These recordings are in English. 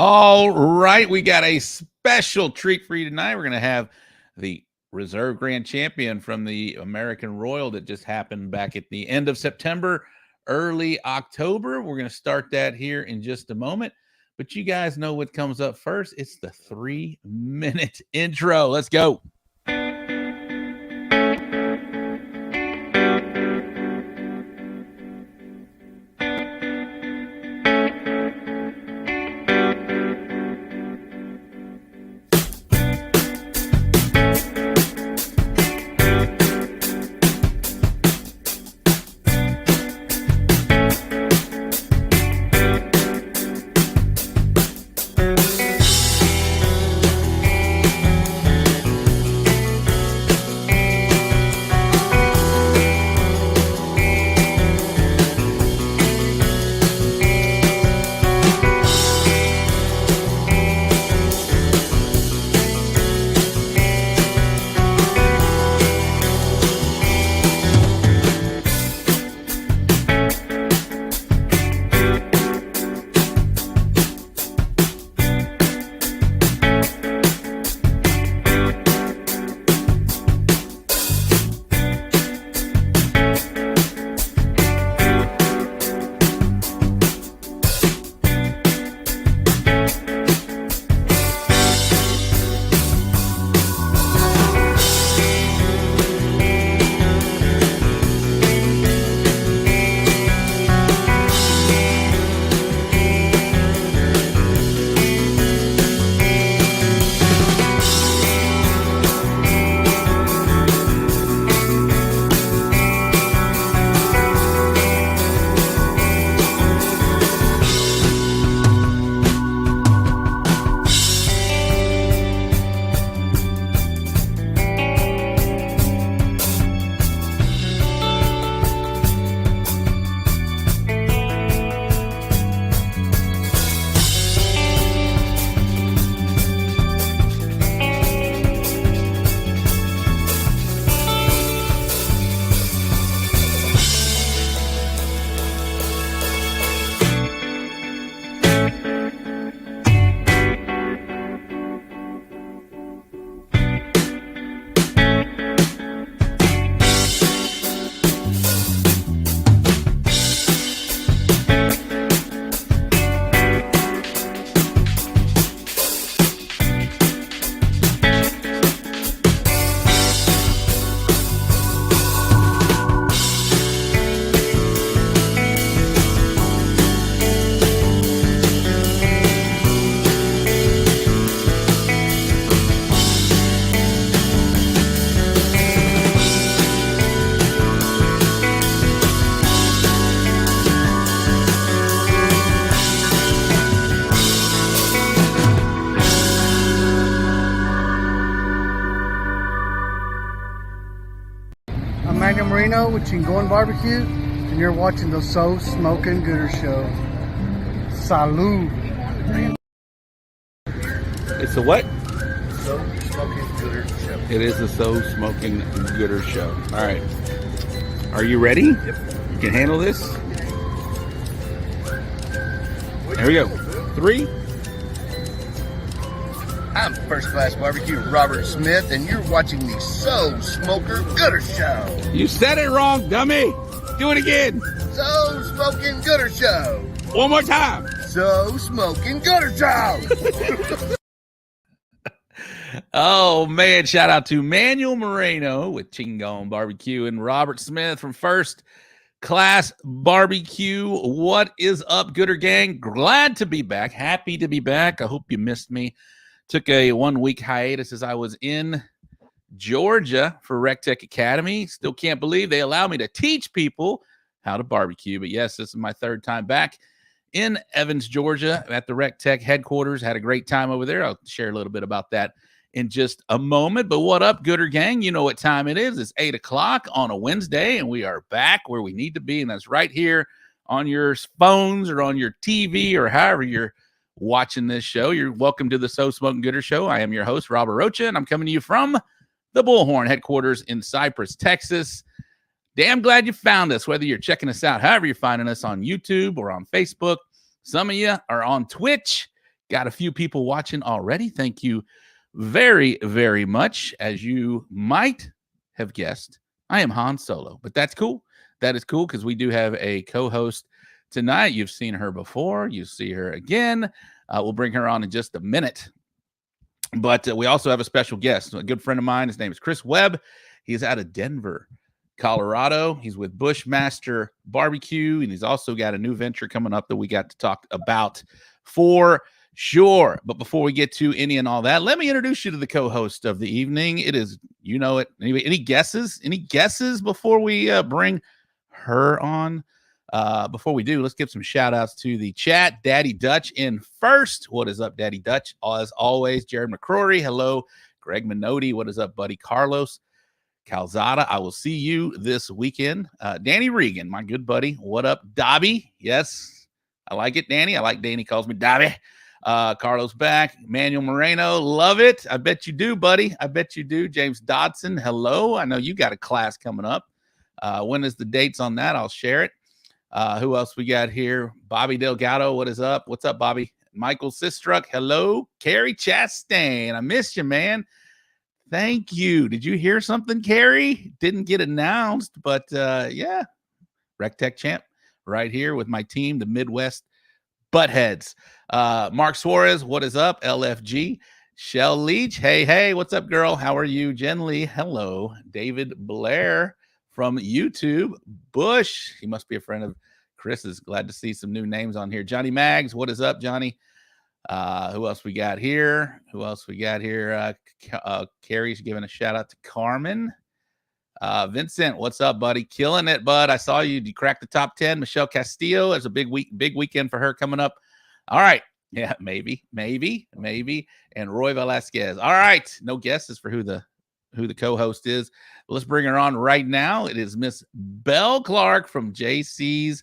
All right, we got a special treat for you tonight. We're going to have the Reserve Grand Champion from the American Royal that just happened back at the end of September, early October. We're going to start that here in just a moment. But you guys know what comes up first. It's the 3-minute intro. Let's go. With Chingon Barbecue, and you're watching the So Smokin' Gooder Show. Salud. It's a what? So Smokin' Gooder Show. It is the So Smokin' Gooder Show. All right. Are you ready? Yep. You can handle this? There we go. 3. I'm First Class Barbecue Robert Smith, and you're watching the So Smoker Gooder Show. You said it wrong, dummy. Do it again. So Smoking Gooder Show. One more time. So Smoking Gooder Show. Oh, man. Shout out to Manuel Moreno with Chingon Barbecue and Robert Smith from First Class Barbecue. What is up, Gooder Gang? Glad to be back. Happy to be back. I hope you missed me. Took a 1-week hiatus as I was in Georgia for Recteq Academy. Still can't believe they allow me to teach people how to barbecue. But yes, this is my 3rd time back in Evans, Georgia at the Recteq headquarters. Had a great time over there. I'll share a little bit about that in just a moment. But what up, Gooder Gang? You know what time it is. It's 8 o'clock on a Wednesday, and we are back where we need to be, and that's right here on your phones or on your TV or however you're watching this show. You're welcome to the So Smoking Gooder Show. I am your host, Robert Rocha, and I'm coming to you from the Bullhorn headquarters in Cypress, Texas. Damn glad you found us, whether you're checking us out, however you're finding us on YouTube or on Facebook. Some of you are on Twitch. Got a few people watching already. Thank you very, very much. As you might have guessed, I am Han Solo, but that's cool. That is cool because we do have a co-host tonight. You've seen her before. You see her again. We'll bring her on in just a minute. But we also have a special guest, a good friend of mine. His name is Chris Webb. He's out of Denver, Colorado. He's with Bushmaster BBQ, and he's also got a new venture coming up that we got to talk about for sure. But before we get to any and all that, let me introduce you to the co-host of the evening. It is, you know it. Anyway, any guesses? Any guesses before we bring her on? Before we do, let's give some shout outs to the chat. Daddy Dutch in first. What is up, Daddy Dutch? As always, Jared McCrory. Hello. Greg Minotti. What is up, buddy? Carlos Calzada. I will see you this weekend. Danny Regan, my good buddy. What up, Dobby? Yes, I like it, Danny. I like Danny calls me Dobby. Carlos back. Manuel Moreno. Love it. I bet you do, buddy. I bet you do. James Dodson. Hello. I know you got a class coming up. When is the dates on that? I'll share it. Who else we got here? Bobby Delgado, what is up? What's up, Bobby? Michael Sistruck, hello. Carrie Chastain, I missed you, man. Thank you. Did you hear something, Carrie? Didn't get announced, but yeah. Recteq champ right here with my team, the Midwest Buttheads. Mark Suarez, what is up? LFG. Shell Leach, hey, what's up, girl? How are you? Jen Lee, hello. David Blair from YouTube. Bush, he must be a friend of Chris's. Glad to see some new names on here. Johnny Maggs, what is up, Johnny? Who else we got here? Carrie's giving a shout out to Carmen. Vincent, what's up, buddy? Killing it, bud. I saw you. You cracked the top 10. Michelle Castillo, it's a big weekend for her coming up. All right. Yeah, maybe. And Roy Velasquez. All right. No guesses for who the co-host is. Let's bring her on right now. It is Miss Belle Clark from JC's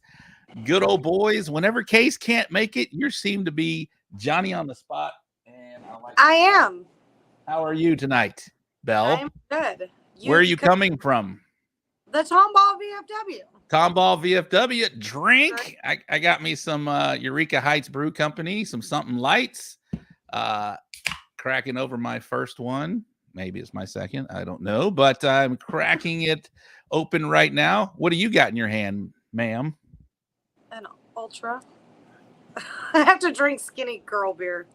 Good Old Boys. Whenever Case can't make it, you seem to be Johnny on the spot. And I am. How are you tonight, Belle? I'm good. Where are you coming from? The Tomball VFW. Tomball VFW. Drink. I got me some Eureka Heights Brew Company, some something lights. Cracking over my first one. Maybe it's my second. I don't know, but I'm cracking it open right now. What do you got in your hand, ma'am? An Ultra. I have to drink skinny girl beer.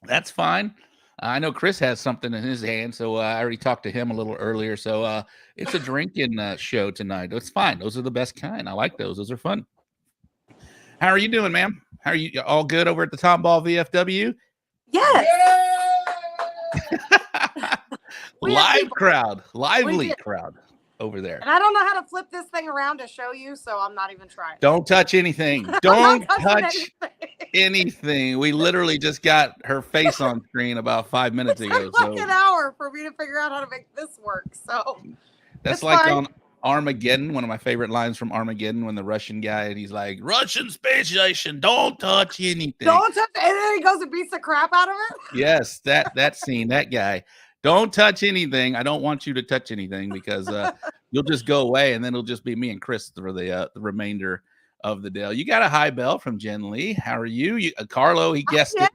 That's fine. I know Chris has something in his hand, so I already talked to him a little earlier. So it's a drinking show tonight. It's fine. Those are the best kind. I like those. Those are fun. How are you doing, ma'am? How are you? All good over at the Tomball VFW? Yes. Live crowd, lively crowd over there. And I don't know how to flip this thing around to show you, so I'm not even trying. Don't touch anything. Don't touch anything. We literally just got her face on screen about 5 minutes ago. It's like an hour for me to figure out how to make this work. So that's like on Armageddon, one of my favorite lines from Armageddon, when the Russian guy, and he's like, Russian space station, don't touch anything. Don't touch it. And then he goes and beats the crap out of it. Yes, that scene, that guy. Don't touch anything. I don't want you to touch anything because you'll just go away, and then it'll just be me and Chris for the remainder of the day. You got a high bell from Jen Lee. How are you? Carlo, he guessed it.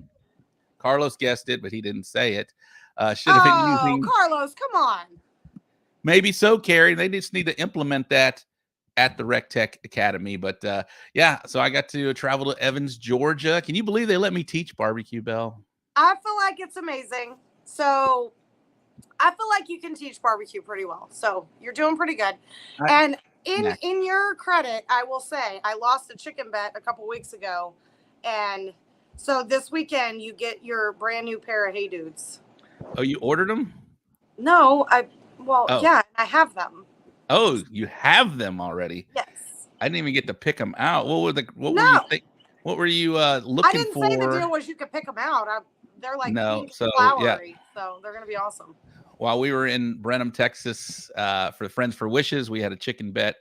Carlos guessed it, but he didn't say it. Should have been using. Carlos, come on. Maybe so, Carrie. They just need to implement that at the Recteq Academy. But yeah, so I got to travel to Evans, Georgia. Can you believe they let me teach barbecue, Belle? I feel like it's amazing. So I feel like you can teach barbecue pretty well. So you're doing pretty good. And in your credit, I will say I lost a chicken bet a couple weeks ago. And so this weekend you get your brand new pair of Hey Dudes. Oh, you ordered them? No, yeah, I have them. Oh, you have them already? Yes. I didn't even get to pick them out. What were you looking for? I didn't say the deal was you could pick them out. They're like flowery, so they're gonna be awesome. While we were in Brenham, Texas, for Friends for Wishes, we had a chicken bet.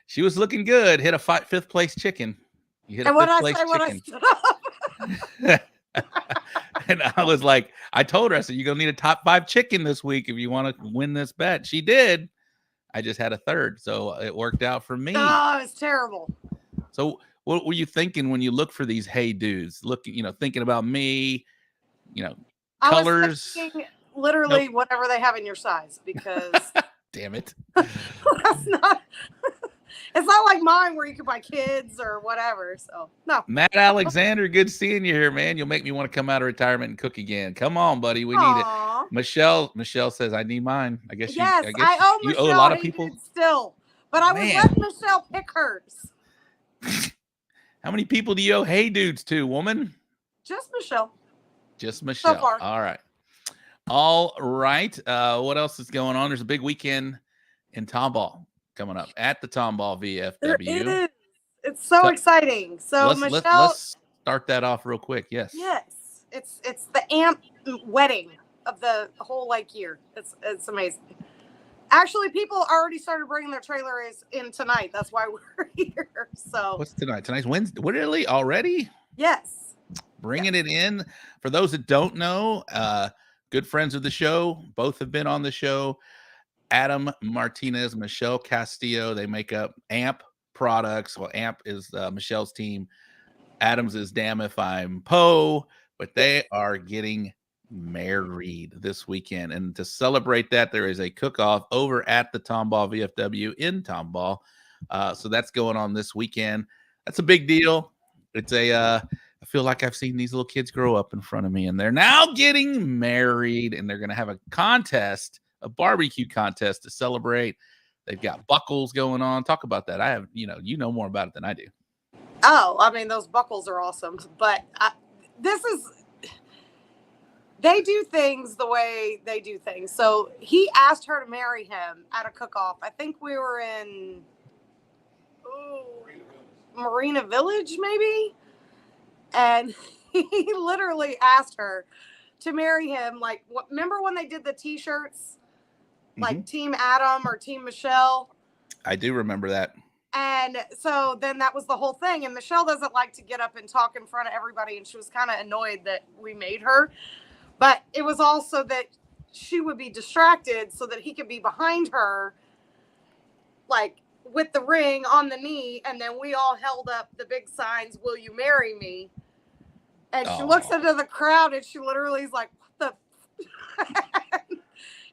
She was looking good. Hit a fifth place chicken. You hit a fifth place chicken. And I was like, I told her, I said, you're gonna need a top 5 chicken this week if you want to win this bet. She did. I just had a third, so it worked out for me. Oh, it's terrible. So What were you thinking when you look for these hey dudes? Thinking about me, colors. I was thinking literally whatever they have in your size, because damn it. that's not it's not like mine where you can buy kids or whatever. So no. Matt Alexander, good seeing you here, man. You'll make me want to come out of retirement and cook again. Come on, buddy. We need it. Michelle says I need mine. I guess yes, I owe you Michelle owe a lot of people still, but I would let Michelle pick hers. How many people do you owe hey dudes to, woman? Just Michelle. Just Michelle. So far. All right. What else is going on? There's a big weekend in Tomball coming up at the Tomball VFW. There is. It's so exciting. So let's start that off real quick. Yes. It's the AMP wedding of the whole year. It's amazing. Actually, people already started bringing their trailers in tonight. That's why we're here. So what's tonight? Tonight's Wednesday. Really? Already? Yes. Bringing it in. For those that don't know, good friends of the show. Both have been on the show. Adam Martinez, Michelle Castillo. They make up AMP products. Well, AMP is Michelle's team. Adams is Damn If I'm Poe. But they are getting married this weekend. And to celebrate that, there is a cook-off over at the Tomball VFW in Tomball. So that's going on this weekend. That's a big deal. It's I feel like I've seen these little kids grow up in front of me, and they're now getting married, and they're going to have a contest, a barbecue contest to celebrate. They've got buckles going on. Talk about that. I have, you know more about it than I do. Oh, I mean, those buckles are awesome, but they do things the way they do things. So he asked her to marry him at a cook-off. I think we were in Marina Village, maybe. And he literally asked her to marry him. Remember when they did the T-shirts? Like Team Adam or Team Michelle? I do remember that. And so then that was the whole thing. And Michelle doesn't like to get up and talk in front of everybody. And she was kind of annoyed that we made her. But it was also that she would be distracted so that he could be behind her, with the ring on the knee. And then we all held up the big signs, "Will you marry me?" And she looks into the crowd and she literally is like, "What the?"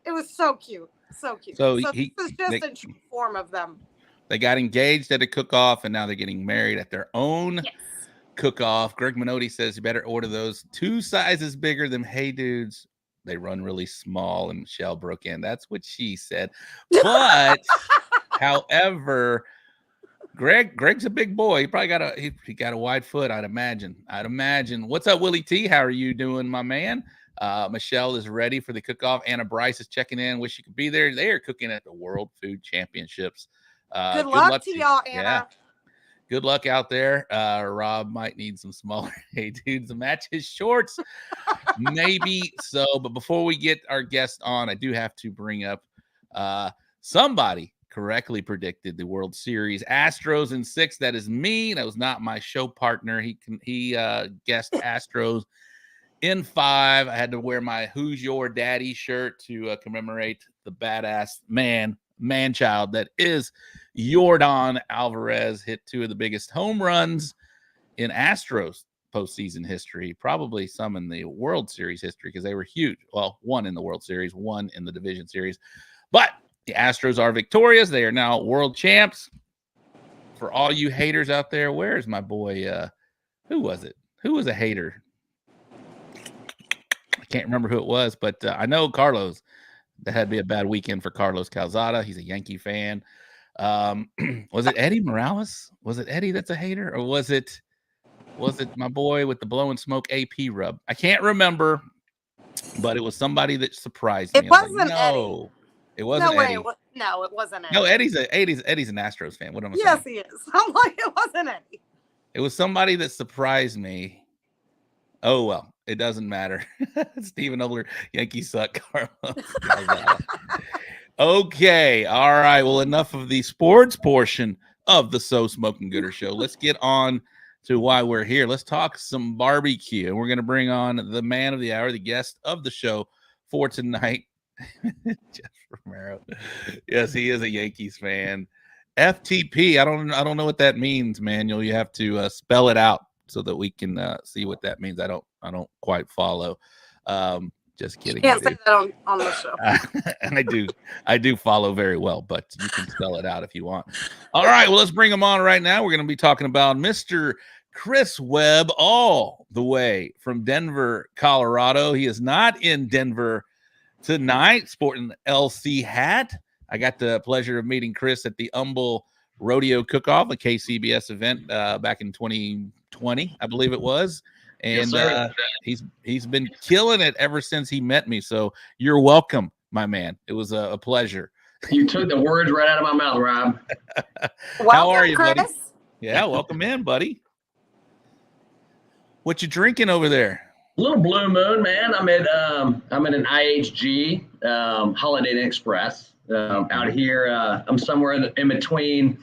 It was so cute. So cute. So this is just a true form of them. They got engaged at a cook-off, and now they're getting married at their own cook-off. Greg Minotti says you better order those 2 sizes bigger than hey dudes. They run really small, and Michelle broke in. That's what she said. But however, Greg's a big boy. He probably got a wide foot, I'd imagine. What's up, Willie T? How are you doing, my man? Michelle is ready for the cook-off. Anna Bryce is checking in. Wish you could be there. They are cooking at the World Food Championships. Good luck to y'all, Anna. Yeah. Good luck out there. Rob might need some smaller hey dudes to match his shorts. Maybe so. But before we get our guest on, I do have to bring up somebody correctly predicted the World Series Astros in 6. That is me. That was not my show partner. He guessed Astros in 5. I had to wear my Who's Your Daddy shirt to commemorate the badass man-child that is Yordan Alvarez. Hit 2 of the biggest home runs in Astros postseason history, probably some in the World Series history, because they were huge. Well, 1 in the World Series, 1 in the Division Series. But the Astros are victorious. They are now world champs. For all you haters out there, where is my boy? Who was it? Who was a hater? I can't remember who it was, but I know Carlos. That had to be a bad weekend for Carlos Calzada. He's a Yankee fan. Was it Eddie Morales? Was it Eddie that's a hater? Or was it my boy with the blowing smoke AP rub? I can't remember, but it was somebody that surprised me. It wasn't Eddie. It wasn't Eddie. No, it wasn't Eddie. No, Eddie's an Astros fan. What am I saying? Yes, he is. I'm like, it wasn't Eddie. It was somebody that surprised me. Oh, well. It doesn't matter. Stephen Obler, Yankees suck. Carlos. Okay. All right. Well, enough of the sports portion of the So Smoking Gooder show. Let's get on to why we're here. Let's talk some barbecue. And we're going to bring on the man of the hour, the guest of the show for tonight, Jeff Romero. Yes, he is a Yankees fan. FTP. I don't know what that means, Manuel. You have to spell it out so that we can see what that means. I don't quite follow. Just kidding. Can't say that on the show. I do follow very well, but you can spell it out if you want. All right, well, let's bring him on right now. We're going to be talking about Mr. Chris Webb, all the way from Denver, Colorado. He is not in Denver tonight, sporting the LC hat. I got the pleasure of meeting Chris at the Humble Rodeo Cook-Off, a KCBS event back in 2020, I believe it was. And yes, he's been killing it ever since he met me. So you're welcome, my man. It was a pleasure. You took the words right out of my mouth, Rob. How are you, Chris? buddy? Yeah, welcome in, buddy. What you drinking over there? A little Blue Moon, man. I'm at an IHG, Holiday Inn Express out here. I'm somewhere in between.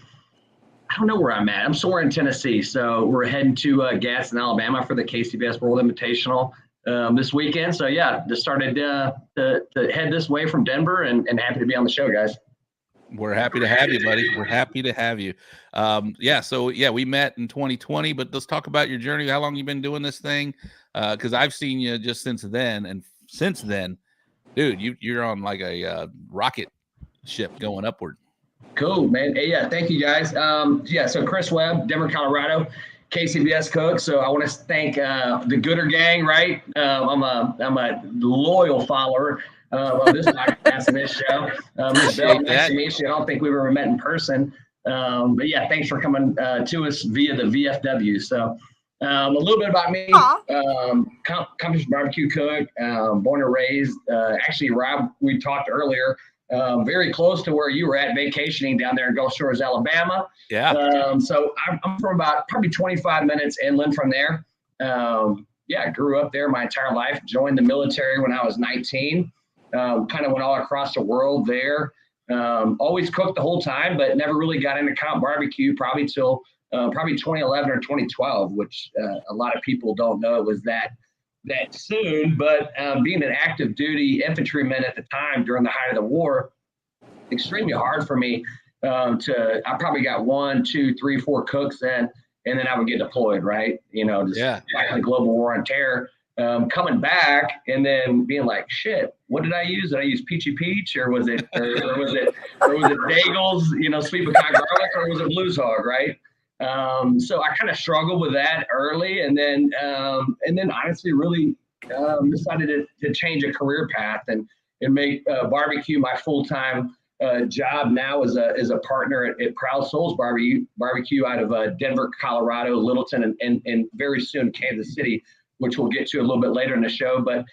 I don't know where I'm at. I'm somewhere in Tennessee. So we're heading to Gadsden, Alabama for the KCBS World Invitational this weekend. So yeah, just started to head this way from Denver and happy to be on the show, guys. We're happy to have you, buddy. We're happy to have you. We met in 2020, but let's talk about your journey. How long you been doing this thing? Because I've seen you just since then. And since then, dude, you're on like a rocket ship going upward. Cool, man. Hey, yeah, thank you, guys. So Chris Webb, Denver, Colorado, KCBS cook. So I want to thank the Gooder Gang, right? I'm a loyal follower of this podcast and this show. Michelle, nice to meet you. I don't think we've ever met in person. But yeah, thanks for coming to us via the VFW. So a little bit about me. Accomplished barbecue cook, born and raised. Actually, Rob, we talked earlier. Very close to where you were at vacationing down there in Gulf Shores, Alabama. Yeah. So I'm from about probably 25 minutes inland from there. I grew up there my entire life, joined the military when I was 19, kind of went all across the world there. Always cooked the whole time, but never really got into comp barbecue probably till 2011 or 2012, which a lot of people don't know it was that soon, but being an active duty infantryman at the time during the height of the war, extremely hard for me I probably got 1, 2, 3, 4 cooks in, and then I would get deployed, right? Back in the global war on terror, coming back and then being like, shit, what did I use? Did I use Peachy Peach or was it Daigel's, sweet pecan garlic, or was it Blues Hog, right? So I kind of struggled with that early, and then honestly really decided to change a career path and make barbecue my full-time job now as a partner at Proud Souls Barbecue out of Denver, Colorado, Littleton, and very soon Kansas City, which we'll get to a little bit later in the show. But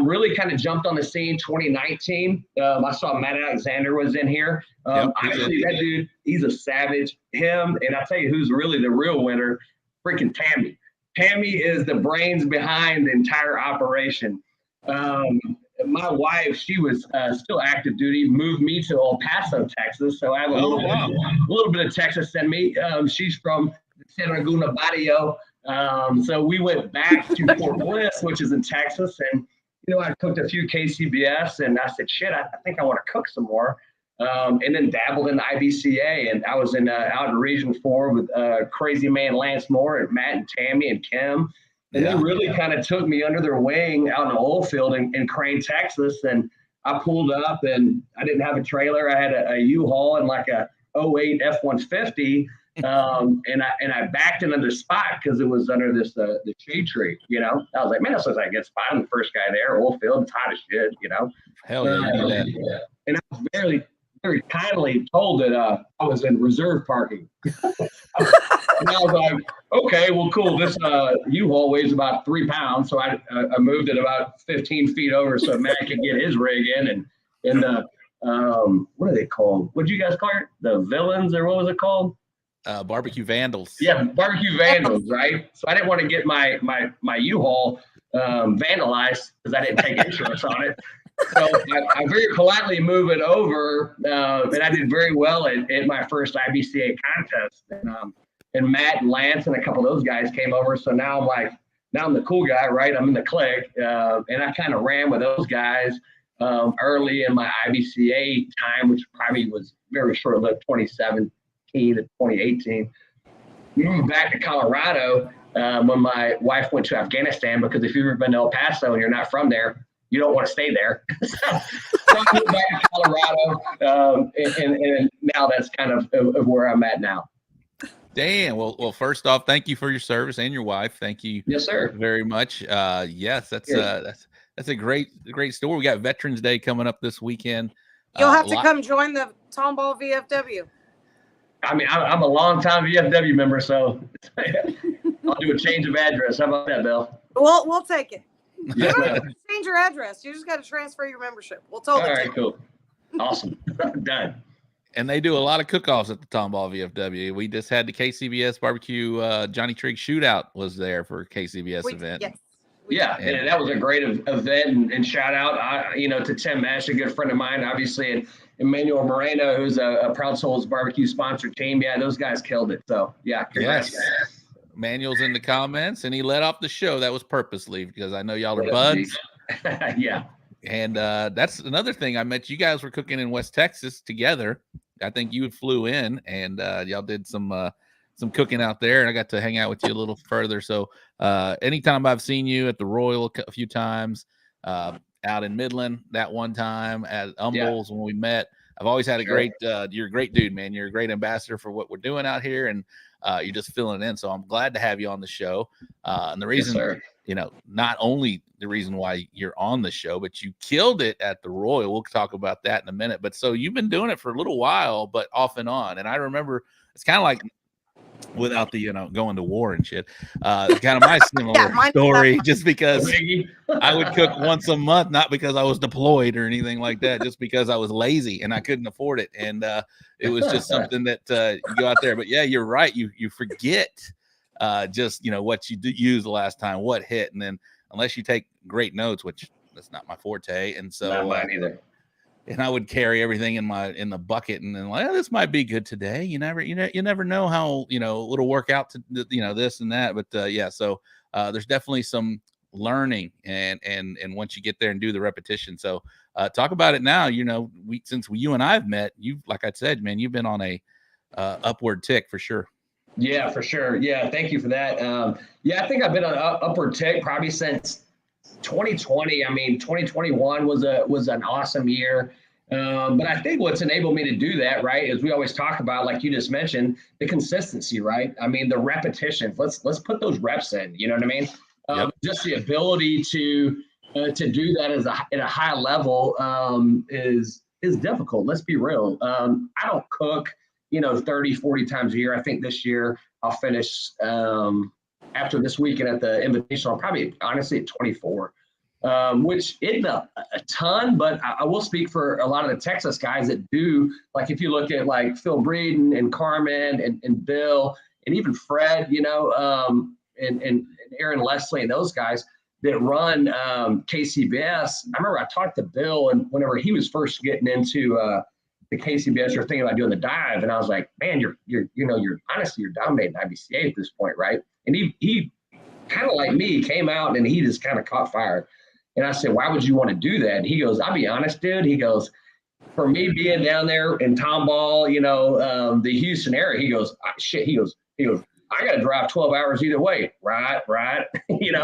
really kind of jumped on the scene 2019. I saw Matt Alexander was in here. Honestly, that dude, he's a savage. Him, and I'll tell you who's really the real winner, freaking Tammy. Tammy is the brains behind the entire operation. My wife, she was still active duty, moved me to El Paso, Texas. So I have a little bit of Texas in me. She's from San Laguna Barrio. So we went back to Fort Bliss, which is in Texas. And, I cooked a few KCBS and I said, shit, I think I want to cook some more. And then dabbled in the IBCA. And I was out in Region 4 with crazy man Lance Moore and Matt and Tammy and Kim. And they really kind of took me under their wing out in the oil field in Crane, Texas. And I pulled up and I didn't have a trailer. I had a U-Haul and like a 08 F-150. And I backed into the spot because it was under this the shade tree, I was like, man, that's a good spot. I'm the first guy there, oil field, it's hot as shit, Hell yeah. And I was very, very kindly told that I was in reserve parking. And I was like, okay, well, cool. This U-Haul weighs about 3 pounds, so I moved it about 15 feet over so Matt could get his rig in. And what are they called? What did you guys call it? The villains, or what was it called? Barbecue vandals. Yeah, barbecue vandals, right? So I didn't want to get my U-Haul vandalized because I didn't take insurance on it. So I very politely move it over, and I did very well at my first IBCA contest. And Matt and Lance and a couple of those guys came over. So now I'm the cool guy, right? I'm in the clique, and I kind of ran with those guys early in my IBCA time, which probably was very short-lived, 27 to 2018. Moved back to Colorado when my wife went to Afghanistan, because if you've ever been to El Paso and you're not from there, you don't want to stay there. so I moved back to Colorado, and now that's kind of where I'm at now. Dan, well, first off, thank you for your service, and your wife. Thank you. Yes, sir. Very much. Yes, that's a great story. We got Veterans Day coming up this weekend. You'll have to come join the Tomball VFW. I mean, I'm a longtime VFW member, so I'll do a change of address. How about that, Bill? We'll take it. Yes, You don't have to change your address. You just got to transfer your membership. We'll totally All take right, it. cool. Awesome. Done. And they do a lot of cook-offs at the Tomball VFW. We just had the KCBS barbecue. Johnny Trigg shootout was there for a KCBS event. Yes. Yeah, and that was a great event. And shout out, to Tim Mesh, a good friend of mine, obviously, and Emmanuel Moreno, who's a Proud Souls barbecue sponsor team. Yeah, those guys killed it. So, yeah, congrats. Yes. Manuel's in the comments, and he let off the show. That was purposely, because I know y'all are buds. Yeah. And that's another thing. I met you guys were cooking in West Texas together. I think you flew in, and y'all did some cooking out there, and I got to hang out with you a little further. So anytime I've seen you at the Royal a few times, out in Midland that one time, at Humbles when we met, I've always had a great you're a great dude, man. You're a great ambassador for what we're doing out here, and you're just filling it in. So I'm glad to have you on the show. And the reason, not only the reason why you're on the show, but you killed it at the Royal. We'll talk about that in a minute. But so you've been doing it for a little while, but off and on. And I remember it's kind of like, without the going to war and shit, kind of my similar story, just because I would cook once a month, not because I was deployed or anything like that, just because I was lazy and I couldn't afford it, and it was just something that you go out there. But yeah, you're right, you forget just what you use the last time, what hit, and then unless you take great notes, which that's not my forte, and so not mine either. And I would carry everything in the bucket, and then this might be good today. You never know how it'll work out to this and that. But so there's definitely some learning, and once you get there and do the repetition. So talk about it now. Since you and I've met, you, like I said, man, you've been on a upward tick for sure. Yeah, for sure. Yeah, thank you for that. I think I've been on an upward tick probably since 2020. I mean, 2021 was an awesome year. But I think what's enabled me to do that, right, is we always talk about, like you just mentioned, the consistency, right? I mean, the repetitions. Let's put those reps in. You know what I mean? Just the ability to do that at a high level is difficult. Let's be real. I don't cook 30, 40 times a year. I think this year I'll finish after this weekend at the Invitational, probably honestly at 24, which isn't a ton, but I will speak for a lot of the Texas guys that do. Like if you look at like Phil Breeden and Carmen and Bill and even Fred, and Aaron Leslie and those guys that run KCBS. I remember I talked to Bill, and whenever he was first getting into the KCBS, or thinking about doing the dive, and I was like, man, you're honestly, you're dominating IBCA at this point, right? And he kind of like me came out and he just kind of caught fire. And I said, why would you want to do that? And he goes, I'll be honest, dude. He goes, for me being down there in Tomball, the Houston area, he goes, shit. He goes, I got to drive 12 hours either way. Right. And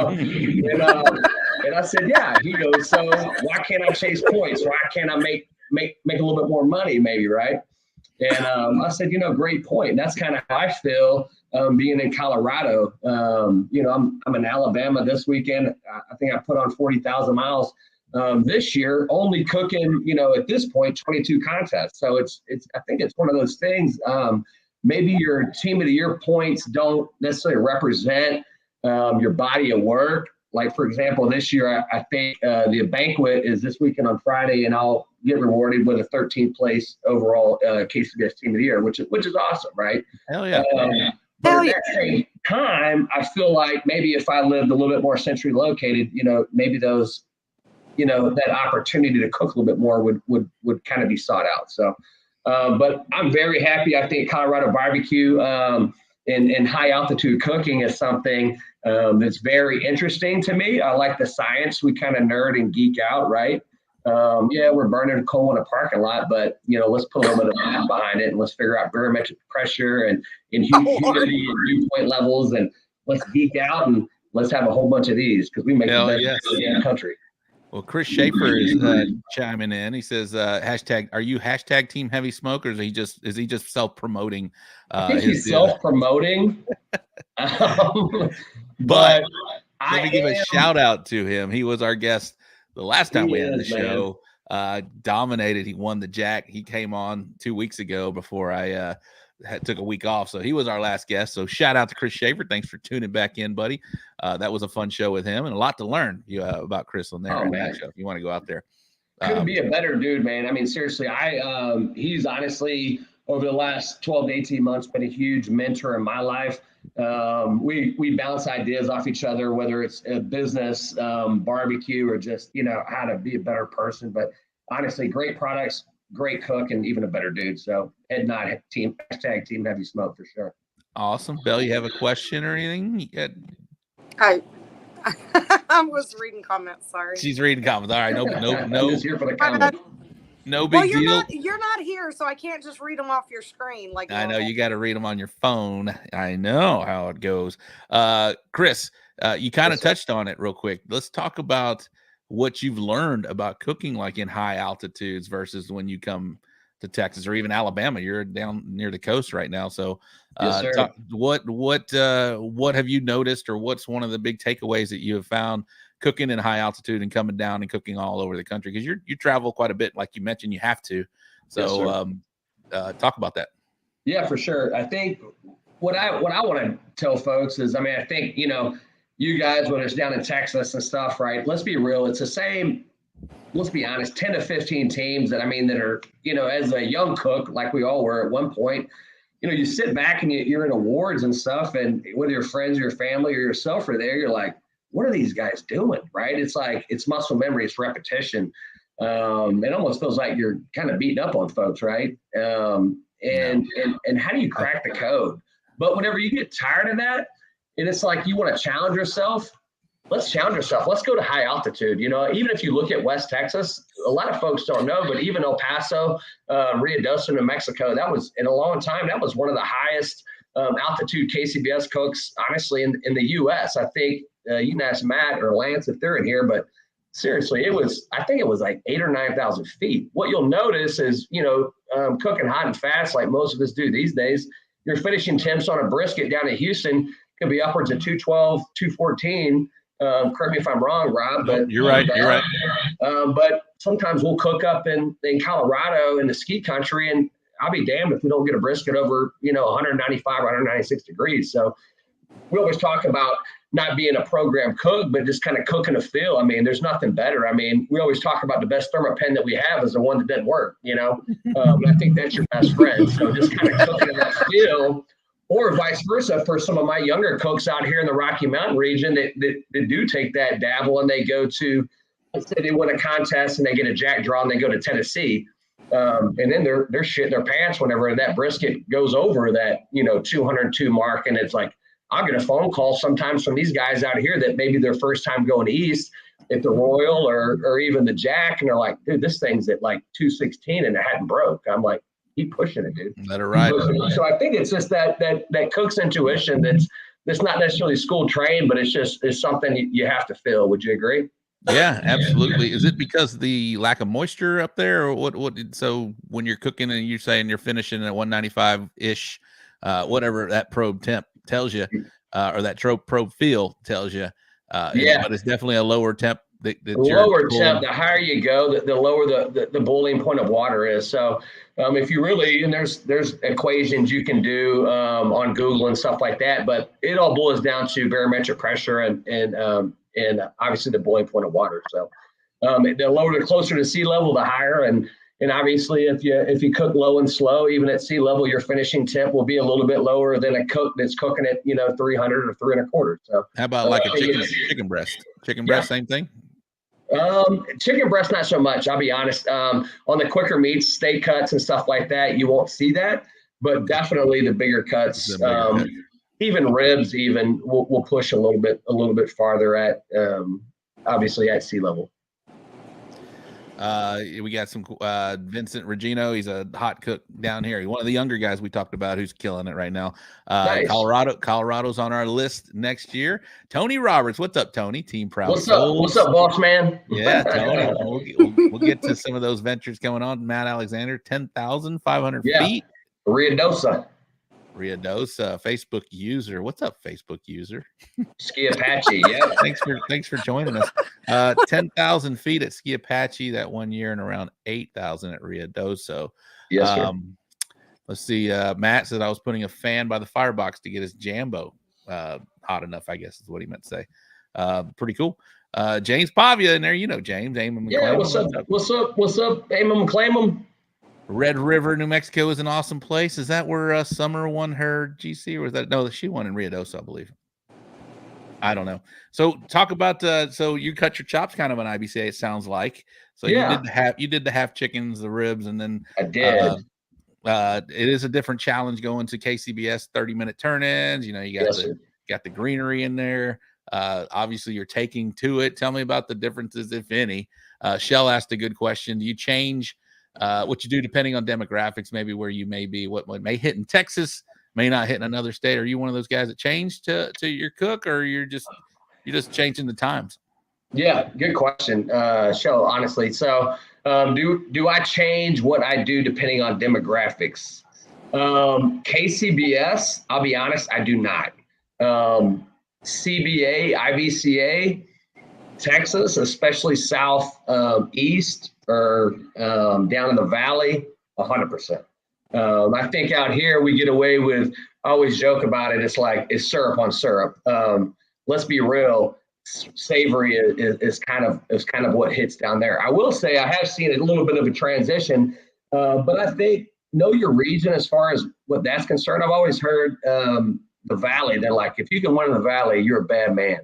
I said, yeah. He goes, so why can't I chase points? Why can't I make a little bit more money, maybe, right? And I said, great point. And that's kind of how I feel being in Colorado. I'm in Alabama this weekend. I think I put on 40,000 miles this year, only cooking, at this point, 22 contests. So I think it's one of those things. Maybe your team of the year points don't necessarily represent your body of work. Like, for example, this year, I think the banquet is this weekend on Friday, and I'll get rewarded with a 13th place overall KCBS Team of the Year, which is awesome, right? Hell yeah. But at that same time, I feel like maybe if I lived a little bit more centrally located, maybe those, that opportunity to cook a little bit more would kind of be sought out. So, but I'm very happy. I think Colorado barbecue and high altitude cooking is something that's very interesting to me. I like the science. We kind of nerd and geek out, right? Yeah, we're burning coal in a parking lot, but let's put a little bit of math behind it and let's figure out barometric pressure and humidity and dew point levels, and let's geek out and let's have a whole bunch of these because we make the best in the country. Well, Chris Schaefer is chiming in. He says, hashtag, are you hashtag team heavy smoke, or is he just self-promoting? I think he's self-promoting. But let me give a shout out to him. He was our guest the last time we had the show. Dominated. He won the Jack. He came on 2 weeks ago before I took a week off. So he was our last guest. So shout out to Chris Schaefer. Thanks for tuning back in, buddy. That was a fun show with him and a lot to learn about Chris on there. Show, if you want to go out there. Couldn't be a better dude, man. I mean, seriously, he's honestly over the last 12 to 18 months been a huge mentor in my life. We bounce ideas off each other, whether it's a business, barbecue, or just, how to be a better person. But honestly, great products, great cook, and even a better dude. So head nod team, hashtag team heavy smoke for sure. Awesome. Belle, you have a question or anything? I was reading comments. Sorry. She's reading comments. All right. No. I'm just here for the comments. No big deal. You're not here, so I can't just read them off your screen. Like I know you got to read them on your phone. I know how it goes. Chris, you kind of touched on it real quick. Let's talk about what you've learned about cooking, like in high altitudes versus when you come to Texas or even Alabama. You're down near the coast right now, so what have you noticed, or what's one of the big takeaways that you have found cooking in high altitude and coming down and cooking all over the country? Because you travel quite a bit, like you mentioned, you have to. So talk about that. Yeah, for sure. I think what I want to tell folks is, I think, you guys, when it's down in Texas and stuff, right? Let's be real. It's the same, let's be honest, 10 to 15 teams that are, as a young cook, like we all were at one point, you sit back and you're in awards and stuff, and whether your friends or your family or yourself are there, you're like, what are these guys doing? Right? It's like, it's muscle memory, it's repetition. It almost feels like you're kind of beating up on folks, right? And how do you crack the code? But whenever you get tired of that, and it's like you want to challenge yourself, let's challenge yourself. Let's go to high altitude. Even if you look at West Texas, a lot of folks don't know, but even El Paso, Ruidoso, New Mexico, that was, in a long time, that was one of the highest altitude KCBS cooks, honestly, in the U.S. I think you can ask Matt or Lance if they're in here, but seriously, I think it was like 8,000 or 9,000 feet. What you'll notice is, cooking hot and fast like most of us do these days, your finishing temps on a brisket down in Houston could be upwards of 212, 214. Correct me if I'm wrong, Rob. But you're right. You're right. But sometimes we'll cook up in Colorado in the ski country, and I'll be damned if we don't get a brisket over 195, 196 degrees. So we always talk about not being a program cook, but just kind of cooking a feel. There's nothing better. We always talk about the best thermopen that we have is the one that doesn't work. And I think that's your best friend. So just kind of cooking in that feel. Or vice versa for some of my younger cooks out here in the Rocky Mountain region that do take that dabble and they go to, let's say they win a contest and they get a jack draw and they go to Tennessee. And then they're shitting their pants whenever that brisket goes over that, 202 mark. And it's like, I'll get a phone call sometimes from these guys out here that maybe their first time going east at the Royal or even the Jack. And they're like, dude, this thing's at like 216 and it hadn't broke. I'm like, keep pushing it, dude. Let it ride. So I think it's just that cook's intuition that's not necessarily school trained, but it's something you have to feel. Would you agree? Yeah, absolutely. Is it because the lack of moisture up there, or what? So when you're cooking and you're saying you're finishing at 195-ish, whatever that probe temp tells you, or that probe feel tells you, but it's definitely a lower temp. The lower temp, the higher you go, the lower the boiling point of water is. So if you really, and there's equations you can do on Google and stuff like that, but it all boils down to barometric pressure and obviously the boiling point of water. So the closer to sea level, the higher. And obviously if you cook low and slow, even at sea level, your finishing temp will be a little bit lower than a cook that's cooking at 300 or 325. So how about like a chicken breast? Chicken breast, same thing. Chicken breast, not so much. I'll be honest. On the quicker meats, steak cuts and stuff like that, you won't see that. But definitely the bigger cuts, even ribs, will push a little bit farther at obviously at sea level. We got some Vincent Regino. He's a hot cook down here. He's one of the younger guys we talked about who's killing it right now. Nice. Colorado's on our list next year. Tony Roberts, what's up, Tony? Team Proud What's Souls. up? What's up, boss man? Yeah, Tony. We'll get to some of those ventures going on. Matt Alexander, 10,500 feet. Riadosa, Facebook user. What's up, Facebook user? Ski Apache. Yeah. Thanks for joining us. 10,000 feet at Ski Apache that 1 year, and around 8,000 at Riadosa. Yes, sir. Let's see. Matt said I was putting a fan by the firebox to get his Jambo hot enough, I guess is what he meant to say. Pretty cool. James Pavia in there. You know James. Yeah, what's up? Aim 'em, claim 'em. Red River, New Mexico is an awesome place. Is that where Summer won her GC, or was that no? She won in Riadosa, I believe. I don't know. So talk about so you cut your chops kind of on IBCA. It sounds like so. Yeah. You did the half chickens, the ribs, and then I did. It is a different challenge going to KCBS 30-minute turn-ins. You know, you got the greenery in there. Obviously, you're taking to it. Tell me about the differences, if any. Shell asked a good question. Do you change what you do depending on demographics, maybe where you may be, what may hit in Texas, may not hit in another state? Are you one of those guys that change to your cook, or you're just changing the times? Yeah, good question, Shell, honestly. So do I change what I do depending on demographics? KCBS, I'll be honest, I do not. CBA, IBCA, Texas, especially south east or down in the valley, 100%. I think out here we get away with, I always joke about it, it's syrup on syrup. Let's be real, savory is kind of what hits down there. I will say I have seen a little bit of a transition, but I think know your region as far as what that's concerned. I've always heard the valley, they're like, if you can win in the valley, you're a bad man.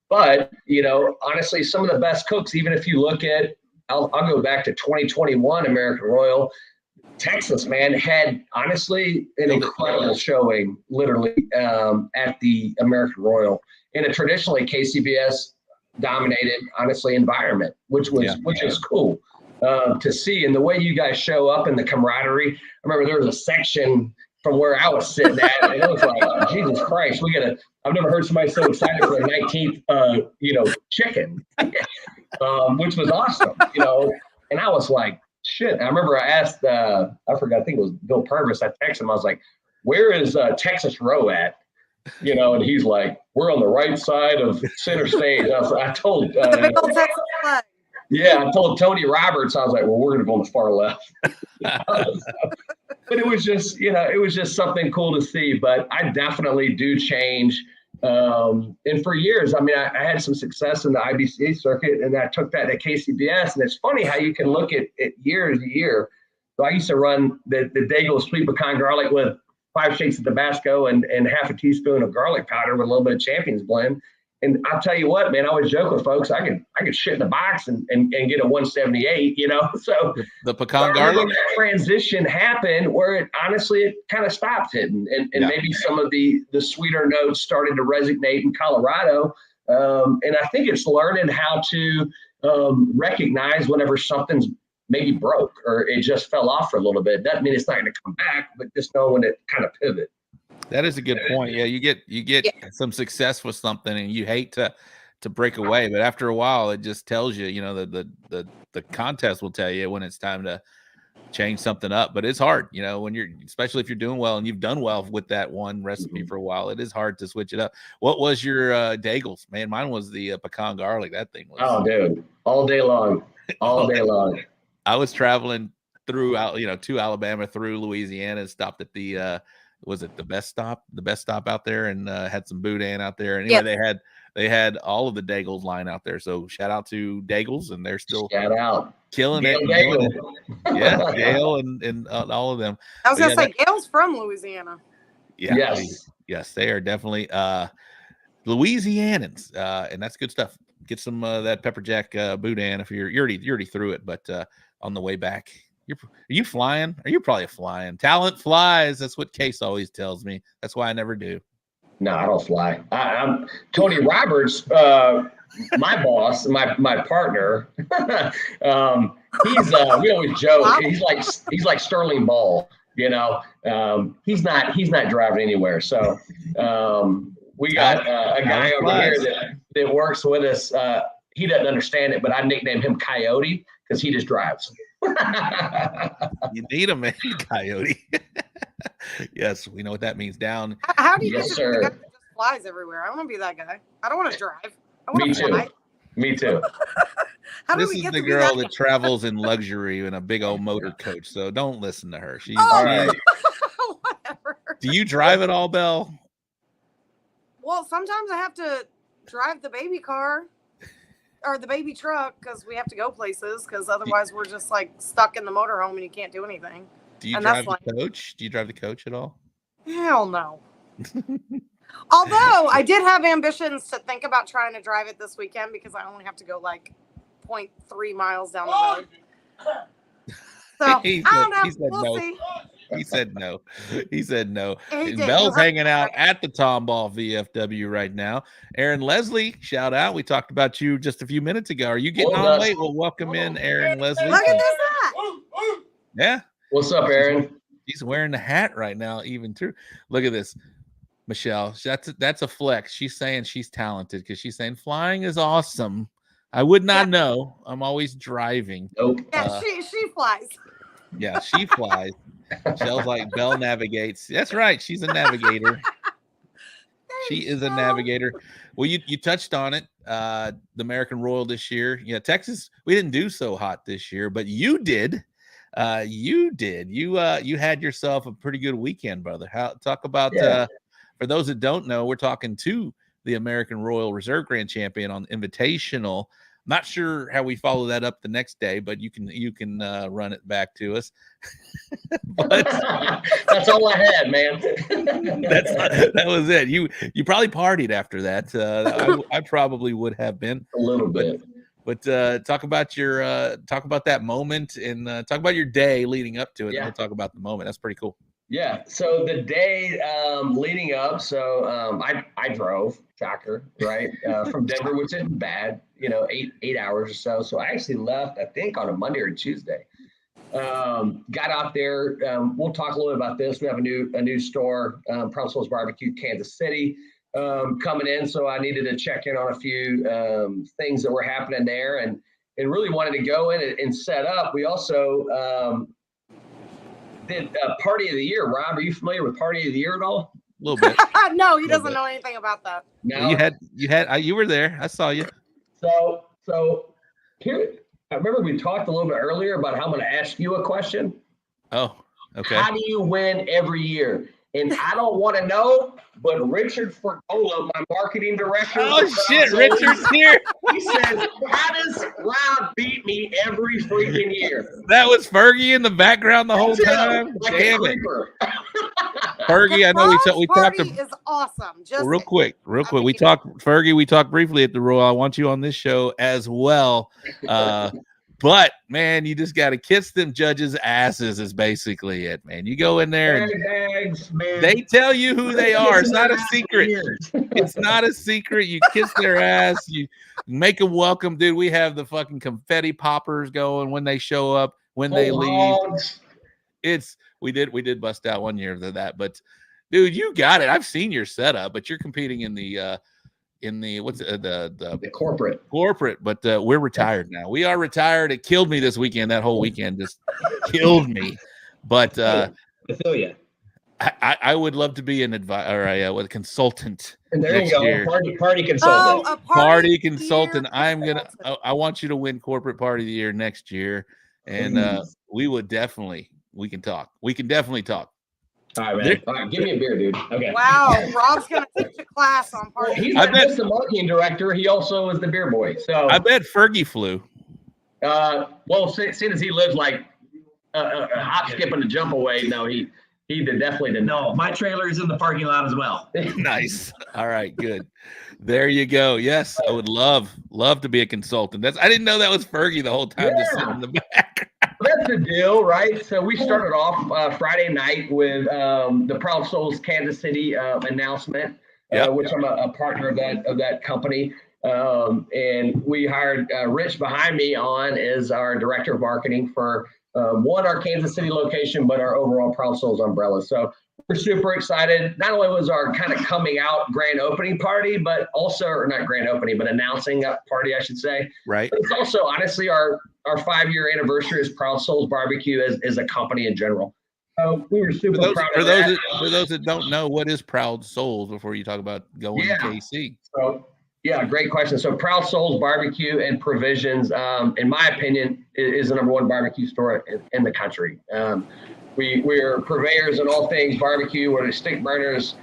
But, you know, honestly, some of the best cooks, even if you look at, I'll go back to 2021 American Royal, Texas, man, had honestly an incredible showing, literally, at the American Royal in a traditionally KCBS dominated, honestly, environment, which is cool to see. And the way you guys show up and the camaraderie, I remember there was a section from where I was sitting at, and it was like, Jesus Christ, I've never heard somebody so excited for a 19th, chicken, which was awesome, and I was like, shit. I remember I asked, I forgot, I think it was Bill Purvis. I texted him, I was like, where is Texas Row at? And he's like, we're on the right side of center stage. I told Tony Roberts, I was like, well, we're going to go on the far left. But it was just something cool to see. But I definitely do change. And for years, I mean, I had some success in the IBCA circuit, and I took that at KCBS. And it's funny how you can look at year to year. So I used to run the Daigle sweet pecan garlic with 5 shakes of Tabasco and half a teaspoon of garlic powder with a little bit of Champion's blend. And I'll tell you what, man, I always joke with folks, I could shit in the box and get a 178, So the pecan garlic that transition happened where it kind of stopped hitting, and maybe some of the sweeter notes started to resonate in Colorado. And I think it's learning how to recognize whenever something's maybe broke or it just fell off for a little bit. Doesn't mean it's not going to come back, but just know when it kind of pivot. That is a good point. Yeah, you get some success with something, and you hate to break away, but after a while, it just tells you, the contest will tell you when it's time to change something up. But it's hard, when especially if you're doing well and you've done well with that one recipe for a while, it is hard to switch it up. What was your Daigles? Man, mine was the pecan garlic. That thing was. Oh, dude, all day long. I was traveling through, to Alabama, through Louisiana, and stopped at the. Was it the best stop out there, and had some boudin out there. Anyway, they had all of the Daigles line out there. So shout out to Daigles, and they're still killing it. Yeah, Gail and all of them. I was gonna say Gail's from Louisiana. Yeah, yes, they are definitely Louisianans, and that's good stuff. Get some that pepper jack boudin if you're already through it, but on the way back. Are you flying? Are you probably flying? Talent flies. That's what Case always tells me. That's why I never do. No, I don't fly. I'm Tony Roberts. my boss, my partner, he's we always joke. Wow. He's like Sterling Ball, you know. He's not driving anywhere. So we got a guy over here that works with us. He doesn't understand it, but I nicknamed him Coyote because he just drives. You need a man, Coyote. Yes, we know what that means. Down. How do you Yes, get sir. the guy that just flies everywhere? I want to be that guy. I don't want to drive. I want Me to fly. too. Me too. How do This we is get the to be girl that that travels in luxury in a big old motor coach. So don't listen to her. She's. Oh, All right. Whatever. Do you drive at all, Belle? Well, sometimes I have to drive the baby car or the baby truck because we have to go places because otherwise we're just like stuck in the motorhome and you can't do anything. Do you And drive that's the coach? Do you drive the coach at all? Hell no. Although I did have ambitions to think about trying to drive it this weekend because I only have to go like 0.3 miles down the road. So He I don't said- he know. said We'll no. see. He said no. He said no. He And did. Belle's You're right. hanging out at the Tomball VFW right now. Aaron Leslie, shout out. We talked about you just a few minutes ago. Are you getting Well on done. late? We'll welcome in Aaron Leslie. Look at this hat. Yeah, What's up, Aaron? he's wearing the hat right now, even too. Look at this. Michelle, that's a flex. She's saying she's talented because she's saying flying is awesome. I would not know. I'm always driving. Nope. Yeah, she flies. Yeah, she flies. Michelle's like Belle navigates. That's right. She's a navigator. She is a navigator. Well, you touched on it. The American Royal this year. Yeah, Texas, we didn't do so hot this year, but you did. You did. You had yourself a pretty good weekend, brother. Talk about for those that don't know, we're talking to the American Royal Reserve Grand Champion on Invitational. Not sure how we follow that up the next day, but you can run it back to us. But that's all I had, man. that was it. You probably partied after that. I probably would have been A little bit. But talk about that moment and talk about your day leading up to it. Yeah. And we'll talk about the moment. That's pretty cool. Yeah. So the day leading up, I drove, shocker, right, from Denver, which isn't bad, 8 hours or so. So I actually left, I think, on a Monday or Tuesday. Got out there. We'll talk a little bit about this. We have a new store, Problem Souls Barbecue, Kansas City, coming in. So I needed to check in on a few things that were happening there, and really wanted to go in and set up. We also did Party of the Year. Rob, are you familiar with Party of the Year at all? A little bit. No, he doesn't know anything about that. No. You were there. I saw you. So here, I remember we talked a little bit earlier about how I'm going to ask you a question. Oh, okay. How do you win every year? And I don't want to know, but Richard Fergola, my marketing director. Oh shit, Richard's here. He says, how does Rob beat me every freaking year? That was Fergie in the background the whole That's him, time. like a Damn it. creeper. Fergie, I know we talked Party is awesome. Just real quick. mean- We talked Fergie. We talked briefly at the Royal. I want you on this show as well. But man, you just got to kiss them judges' asses is basically it, man. You go in there and Bags, man. they tell you who they are. It's not a secret. It's not a secret. You kiss their ass. You make them welcome, dude. We have the fucking confetti poppers going when they show up, when they leave. We did bust out one year of that, but dude, you got it. I've seen your setup, but you're competing in the what's the corporate, but we're retired now. We are retired. It killed me this weekend. That whole weekend just killed me. But I feel you. I would love to be an a consultant. And there next you go, year. party consultant. a Party consultant. I want you to win corporate party of the year next year, and we can talk. We can definitely talk. All right, man. All right, give me a beer, dude. Okay. Wow, Rob's gonna teach a class on party. He's not just the marketing director; he also is the beer boy. So I bet Fergie flew. Well, seeing as he lives like a hop, skip, and a jump away, no, he definitely didn't. No, my trailer is in the parking lot as well. Nice. All right, good. There you go. Yes, I would love to be a consultant. I didn't know that was Fergie the whole time, just sitting in the back. That's the deal, right? So we started off Friday night with the Proud Souls Kansas City announcement, which I'm a partner of that company. And we hired Rich behind me on as our director of marketing for our Kansas City location, but our overall Proud Souls umbrella. So we're super excited. Not only was our kind of coming out grand opening party, but also, or not grand opening, but announcing party, I should say. Right. But it's also honestly our 5-year anniversary as Proud Souls BBQ as a company in general. So we were super proud of that. For those that don't know, what is Proud Souls before you talk about going to KC? So yeah, great question. So Proud Souls Barbecue and Provisions, in my opinion, is the #1 barbecue store in the country. We're purveyors in all things barbecue, whether it's stick burners,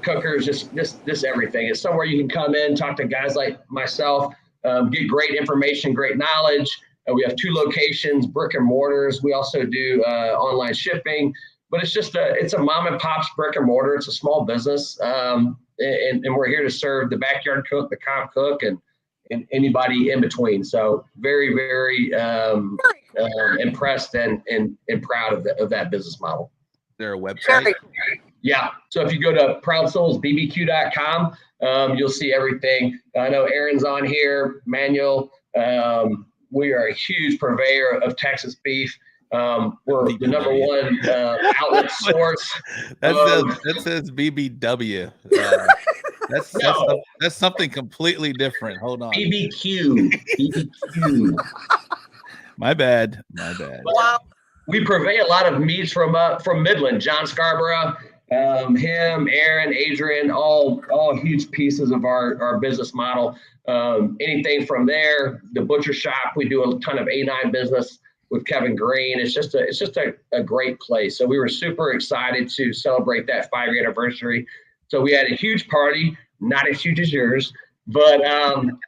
cookers, just everything. It's somewhere you can come in, talk to guys like myself, get great information, great knowledge. We have 2 locations, brick and mortars. We also do online shipping, but it's a mom and pop's brick and mortar. It's a small business, and we're here to serve the backyard cook, the comp cook, and anybody in between. So very, very impressed and proud of that business model. Is there a website? Yeah. So if you go to proudsoulsbbq.com, you'll see everything. I know Aaron's on here, Manuel. We are a huge purveyor of Texas beef. We're the #1 outlet source. That says BBW. That's something completely different. Hold on. BBQ. My bad. Wow. We purvey a lot of meats from Midland. John Scarborough, him, Aaron, Adrian, all huge pieces of our business model. Anything from there, the butcher shop, we do a ton of A9 business with Kevin Green. It's just a great place. So we were super excited to celebrate that 5-year anniversary. So we had a huge party, not as huge as yours, but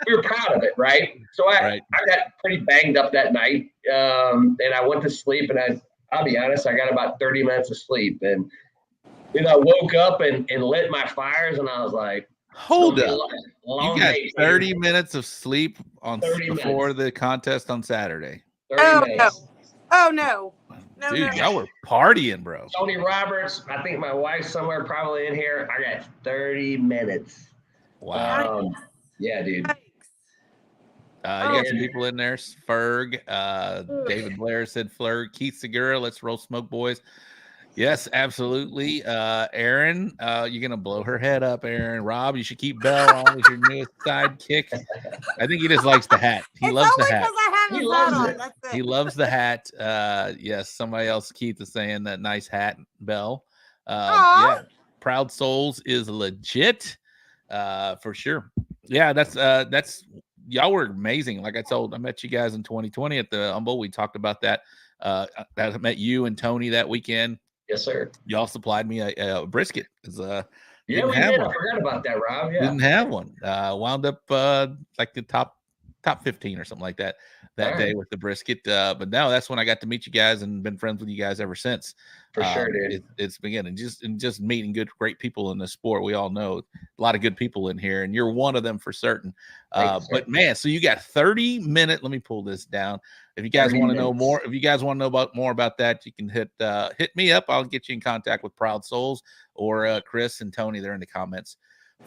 we were proud of it, right? So I got pretty banged up that night, and I went to sleep, and I'll be honest, I got about 30 minutes of sleep, and then I woke up and lit my fires, and I was like, hold up. You got 30 minutes of sleep before the contest on Saturday. 30 minutes. No. Dude, y'all were partying, bro. Tony Roberts, I think my wife's somewhere probably in here. I got 30 minutes. Wow. Yeah, dude. You got some people in there. Ferg, David Blair said Flurg, Keith Segura, let's roll smoke, boys. Yes, absolutely. Aaron, you're gonna blow her head up, Aaron. Rob, you should keep Bell on as your newest sidekick. I think he just likes the hat. He loves the hat. He loves it. He loves the hat. Yes, somebody else, Keith, is saying that nice hat, Bell. Yeah, Proud Souls is legit, for sure. Yeah, that's y'all were amazing. Like I met you guys in 2020 at the Humble. We talked about that. I met you and Tony that weekend. Yes, sir. Y'all supplied me a brisket. Yeah, we did. I forgot about that, Rob. Yeah. Didn't have one. Wound up like the top 15 or something like that day with the brisket. But no, that's when I got to meet you guys and been friends with you guys ever since. For sure, dude. It's beginning just meeting great people in the sport. We all know a lot of good people in here, and you're one of them for certain. But man, so you got 30 minutes. Let me pull this down. If you guys want to know more, more about that, you can hit me up. I'll get you in contact with Proud Souls or Chris and Tony. They're in the comments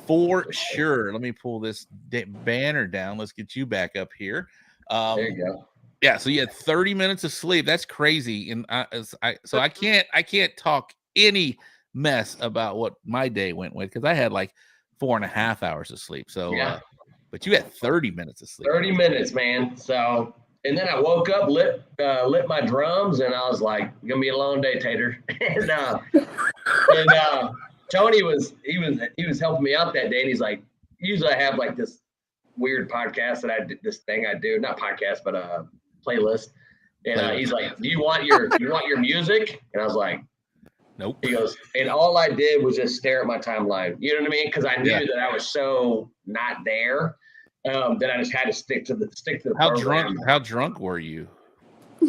for sure. Let me pull this banner down. Let's get you back up here. There you go. Yeah, so you had 30 minutes of sleep. That's crazy, and I can't talk any mess about what my day went with because I had like 4.5 hours of sleep. So, but you had 30 minutes of sleep. 30 minutes, man. So, and then I woke up, lit my drums, and I was like, "Gonna be a long day, Tater." and Tony was helping me out that day, and he's like, "Usually I have like this weird podcast that I do, not podcast, but playlist." And he's like, "Do you want your music?" And I was like, "Nope." He goes, and all I did was just stare at my timeline. You know what I mean? Because I knew that I was so not there that I just had to stick to the program. How drunk were you?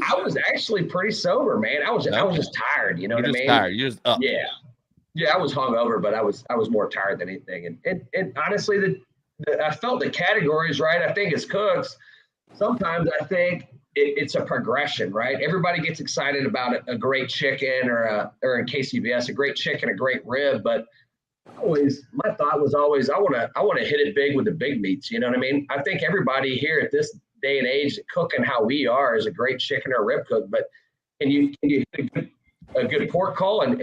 I was actually pretty sober, man. I was just tired. You know what I mean? Tired. You're just up. Yeah. I was hungover, but I was more tired than anything. And honestly, I felt the categories right. I think as cooks, sometimes I think it's a progression, right? Everybody gets excited about a great chicken or in KCBS, a great chicken, a great rib, but My thought was always, I want to hit it big with the big meats. You know what I mean? I think everybody here at this day and age, cooking how we are is a great chicken or rib cook, but can you hit a good pork call and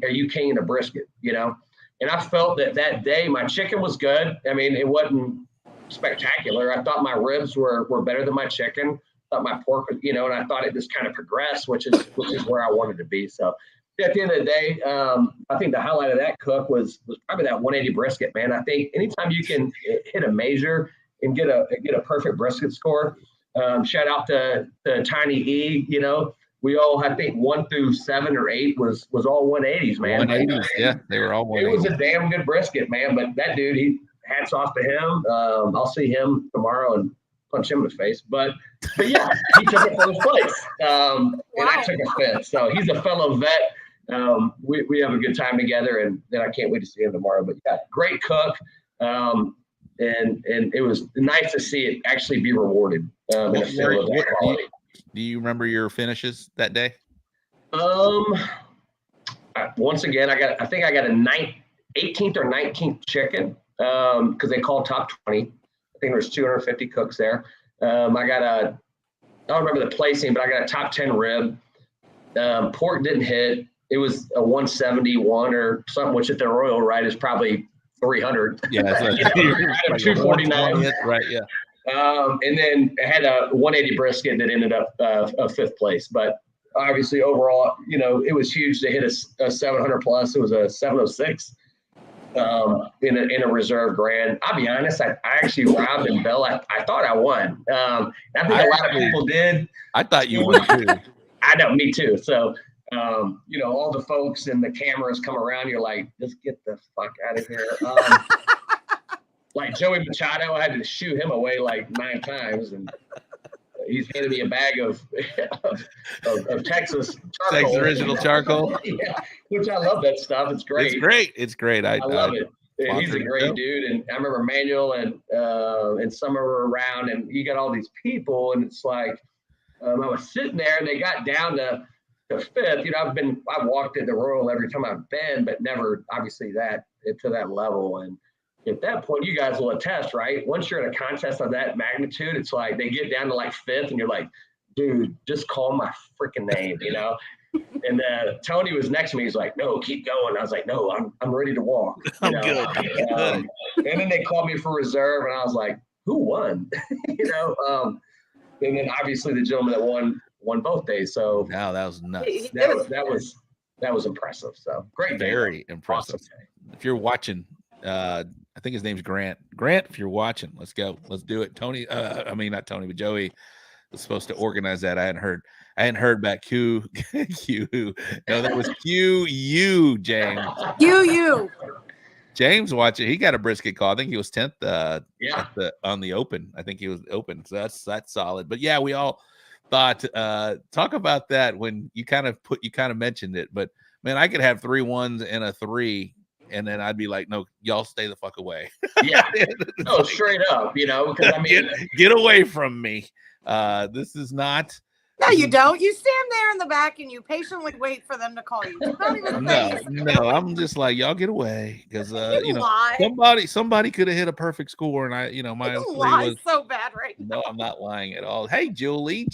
are you king a brisket, you know? And I felt that day my chicken was good. I mean, it wasn't spectacular. I thought my ribs were better than my chicken. I thought my pork, you know, and I thought it just kind of progressed, which is where I wanted to be. So at the end of the day, I think the highlight of that cook was probably that 180 brisket, man. I think anytime you can hit a measure and get a perfect brisket score, shout out to Tiny E, you know, we all, I think 1 through 7 or 8 was all 180s, man. 180s, yeah, they were all 180s. It was a damn good brisket, man. But that dude, hats off to him. I'll see him tomorrow and punch him in the face. But yeah, he took it first place, and I took a fifth. So he's a fellow vet. We have a good time together, and then I can't wait to see him tomorrow. But yeah, great cook, and it was nice to see it actually be rewarded in a field of that quality. Do you remember your finishes that day? Once again, I think I got a 18th or 19th chicken, because they called top 20. I think there's 250 cooks there. I don't remember the placing, but I got a top 10 rib. Pork didn't hit. It was a 171 or something, which at the Royal, right, is probably 300. Yeah, that's like 249. Right, yeah. And then I had a 180 brisket that ended up a fifth place. But obviously, overall, you know, it was huge to hit a 700 plus. It was a 706 in a reserve grand. I'll be honest, I actually robbed and Bell. I thought I won. I think a lot of people did. I thought you won too. I know, me too. So, you know, all the folks and the cameras come around. You're like, just get the fuck out of here. Like Joey Machado, I had to shoo him away like 9 times, and he's handed me a bag of Texas charcoal. Texas original charcoal. Yeah, which I love that stuff. It's great. It's great. I love it. He's a great dude, and I remember Manuel and some were around, and you got all these people, and it's like I was sitting there, and they got down to fifth. You know, I walked in the Royal every time I've been, but never obviously to that level. And at that point, you guys will attest, right? Once you're in a contest of that magnitude, it's like they get down to like fifth, and you're like, dude, just call my freaking name, you know? And Tony was next to me. He's like, no, keep going. I was like, no, I'm ready to walk. I'm good. And then they called me for reserve, and I was like, who won? You know? And then obviously the gentleman that won both days. So wow, that was nuts. That was impressive. So great day. Very impressive. Awesome. If you're watching, I think his name's Grant. Grant, if you're watching, let's go. Let's do it. Tony, I mean not Tony, but Joey was supposed to organize that. I hadn't heard back. Q. No, that was QU, James. QU. James watching. He got a brisket call. I think he was 10th on the open. I think he was open. So that's solid. But yeah, we all thought talk about that when you kind of mentioned it. But man, I could have 3 1s and a 3. And then I'd be like, no, y'all stay the fuck away. Yeah. No, straight up, you know, because I mean, get away from me. This is not. No, you don't. You stand there in the back and you patiently wait for them to call you. No, I'm just like, y'all get away. Because, you know, somebody could have hit a perfect score. And my lie so bad right now. No, I'm not lying at all. Hey, Julie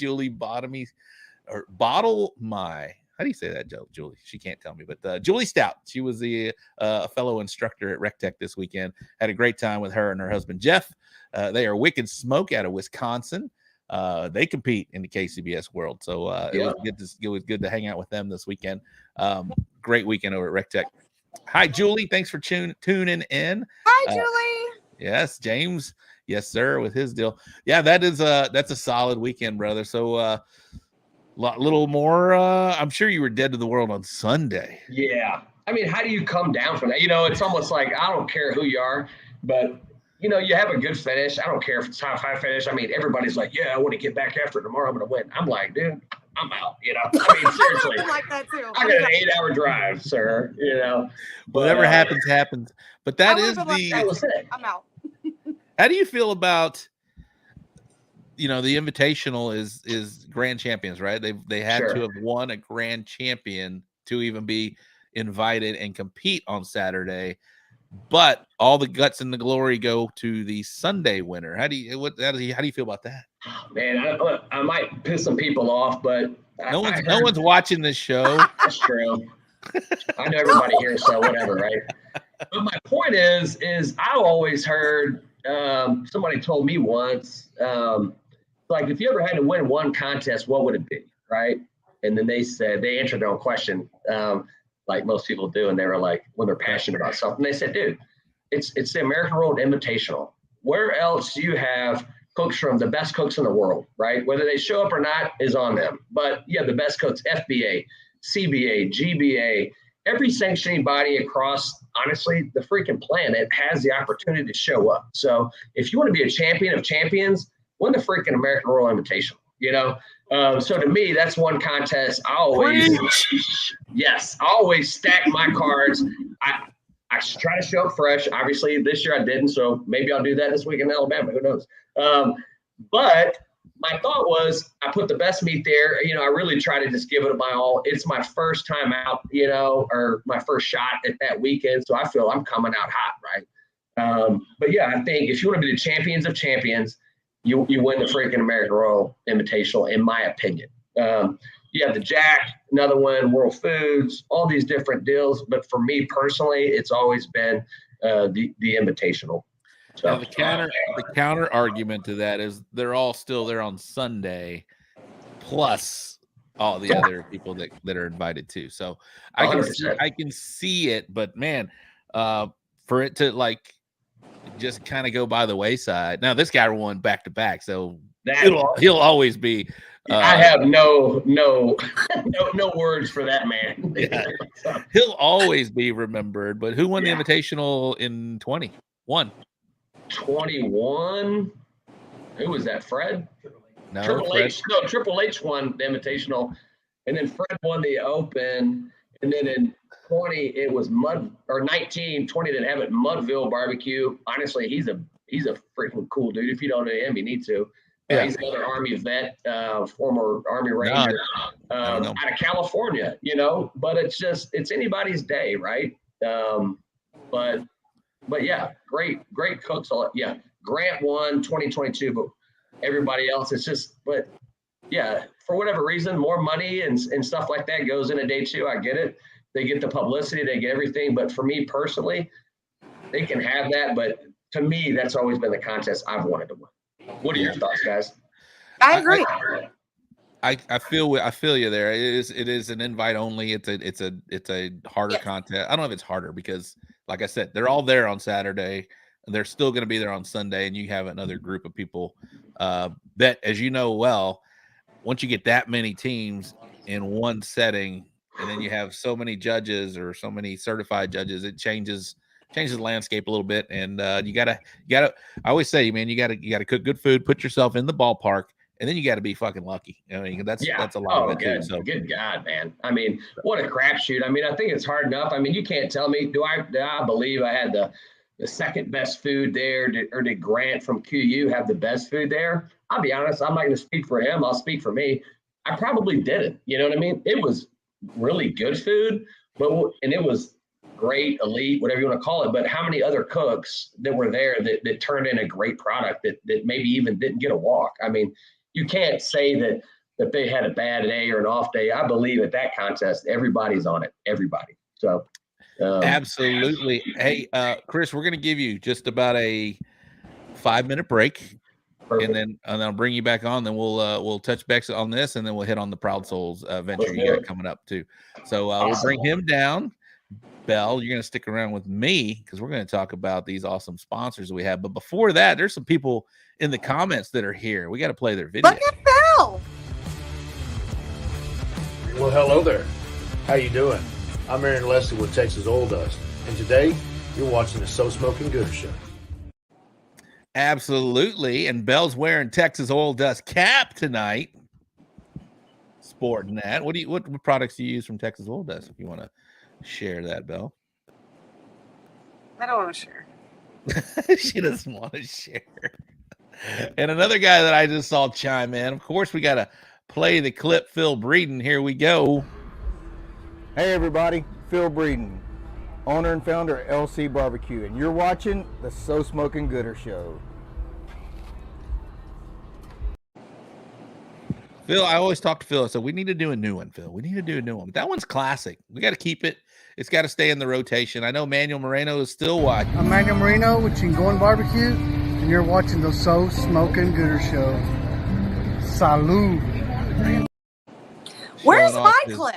how do you say that, Julie? She can't tell me, but Julie Stout. She was the fellow instructor at Recteq this weekend. Had a great time with her and her husband, Jeff. They are Wicked Smoke out of Wisconsin. They compete in the KCBS world. So it was good to hang out with them this weekend. Great weekend over at Recteq. Hi, Julie. Thanks for tuning in. Hi, Julie. Yes, James. Yes, sir, with his deal. Yeah, that's a solid weekend, brother. So little more. I'm sure you were dead to the world on Sunday. Yeah. I mean, how do you come down from that? You know, it's almost like I don't care who you are, but you know, you have a good finish. I don't care if it's top 5 finish. I mean, everybody's like, yeah, I want to get back after tomorrow. I'm going to win. I'm like, dude, I'm out. You know, I mean, seriously, I like that too. I got an 8-hour drive, sir. You know, whatever happens. But that was it. I'm out. How do you feel about? You know, the Invitational is grand champions, right? They had to have won a grand champion to even be invited and compete on Saturday. but all the guts and the glory go to the Sunday winner. How do you feel about that? Man, I might piss some people off, but no one's watching this show. That's true. I know everybody here, so whatever, right? But my point is I always heard somebody told me once, like if you ever had to win one contest, what would it be, right? And then they answered their own question, like most people do, and they were like, when they're passionate about something, they said, dude, it's the American Road Invitational. Where else do you have cooks from the best cooks in the world, right? Whether they show up or not is on them. But you have the best cooks, FBA, CBA, GBA, every sanctioning body across, honestly, the freaking planet has the opportunity to show up. So if you want to be a champion of champions, win the freaking American Royal Invitational, you know? So to me, that's one contest I always stack my cards. I try to show up fresh. Obviously, this year I didn't, so maybe I'll do that this week in Alabama. Who knows? But my thought was I put the best meat there. You know, I really try to just give it my all. It's my first time out, you know, or my first shot at that weekend, so I feel I'm coming out hot, right? But yeah, I think if you want to be the champions of champions, you win the freaking American Royal Invitational, in my opinion. You have the Jack, another one, World Foods, all these different deals. But for me personally, it's always been the Invitational. So now the counter argument to that is they're all still there on Sunday, plus all the other people that are invited too. So I can see it, but man, for it to like just kind of go by the wayside. Now this guy won back to back, so he'll always be. I have no words for that man. Yeah. He'll always be remembered. But who won the Invitational in 21? 21? Who was that? Fred? No, Triple H. No, Triple H won the Invitational, and then Fred won the Open, and then in 20 it was 19, 20 didn't have it. Mudville Barbecue. Honestly, he's a freaking cool dude. If you don't know him, you need to. He's another Army vet, former Army Ranger out of California, you know. But it's anybody's day, right? But yeah, great cooks. Yeah, Grant won 2022, but everybody else, but yeah, for whatever reason, more money and stuff like that goes into day two. I get it. They get the publicity, they get everything. But for me personally, they can have that. But to me, that's always been the contest I've wanted to win. What are your thoughts, guys? I agree. I feel you there. It is an invite only. It's a harder contest. I don't know if it's harder because, like I said, they're all there on Saturday. And they're still going to be there on Sunday, and you have another group of people that, as you know well, once you get that many teams in one setting, and then you have so many judges or so many certified judges, it changes the landscape a little bit. And you gotta. I always say, man, you gotta cook good food, put yourself in the ballpark, and then you got to be fucking lucky. I mean, that's a lot of it too. So good God, man. I mean, what a crapshoot. I mean, I think it's hard enough. I mean, you can't tell me. Do I believe I had the second best food there, or did Grant from QU have the best food there? I'll be honest. I'm not going to speak for him. I'll speak for me. I probably didn't. You know what I mean? It was really good food, and it was great, elite, whatever you want to call it. But how many other cooks that were there that turned in a great product that maybe even didn't get a walk? I mean, you can't say that they had a bad day or an off day. I believe at that contest, everybody's on it. Everybody. So absolutely. Hey, Chris, we're going to give you just about a 5-minute break. Perfect. And then I'll bring you back on. Then we'll touch base on this, and then we'll hit on the Proud Souls venture you got coming up too. So awesome. We'll bring him down. Bell, you're going to stick around with me because we're going to talk about these awesome sponsors we have. But before that, there's some people in the comments that are here. We got to play their video. Look at Bell. Well, hello there. How you doing? I'm Aaron Leslie with Texas Oil Dust, and today you're watching the So Smoking Good Show. Absolutely, and Bell's wearing Texas Oil Dust cap tonight. Sporting that. What products do you use from Texas Oil Dust? If you want to share that, Bell. I don't want to share. She doesn't want to share. And another guy that I just saw chime in. Of course, we got to play the clip. Phil Breeden. Here we go. Hey everybody, Phil Breeden. owner and founder of LC Barbecue, and you're watching the So Smoking Gooder Show. Phil, I always talk to Phil, so we need to do a new one, Phil. We need to do a new one. But that one's classic. We got to keep it. It's got to stay in the rotation. I know Manuel Moreno is still watching. I'm Manuel Moreno with Chingon Barbecue, and you're watching the So Smoking Gooder Show. Salud. Where's my clip?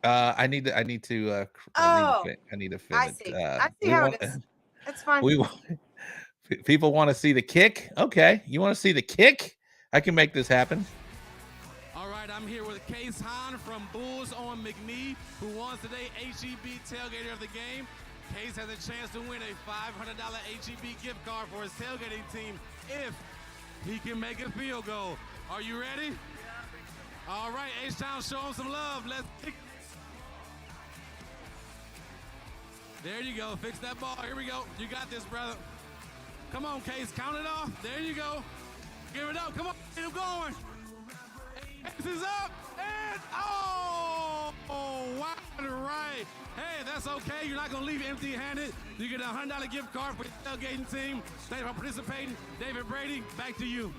I need to. I need to film I it. see. I see how it is. It's fine. People want to see the kick. Okay, you want to see the kick? I can make this happen. All right, I'm here with Case Hahn from Bulls on McNee, who won today HEB Tailgater of the Game. Case has a chance to win a $500 HEB gift card for his tailgating team if he can make a field goal. Are you ready? All right, H-Town, show him some love. Let's kick. There you go. Fix that ball. Here we go. You got this, brother. Come on, Case. Count it off. There you go. Give it up. Come on. Get him going. Case is up. And, wide right. Hey, that's okay. You're not going to leave empty-handed. You get a $100 gift card for your tailgating team. Thank you for participating. David Brady, back to you.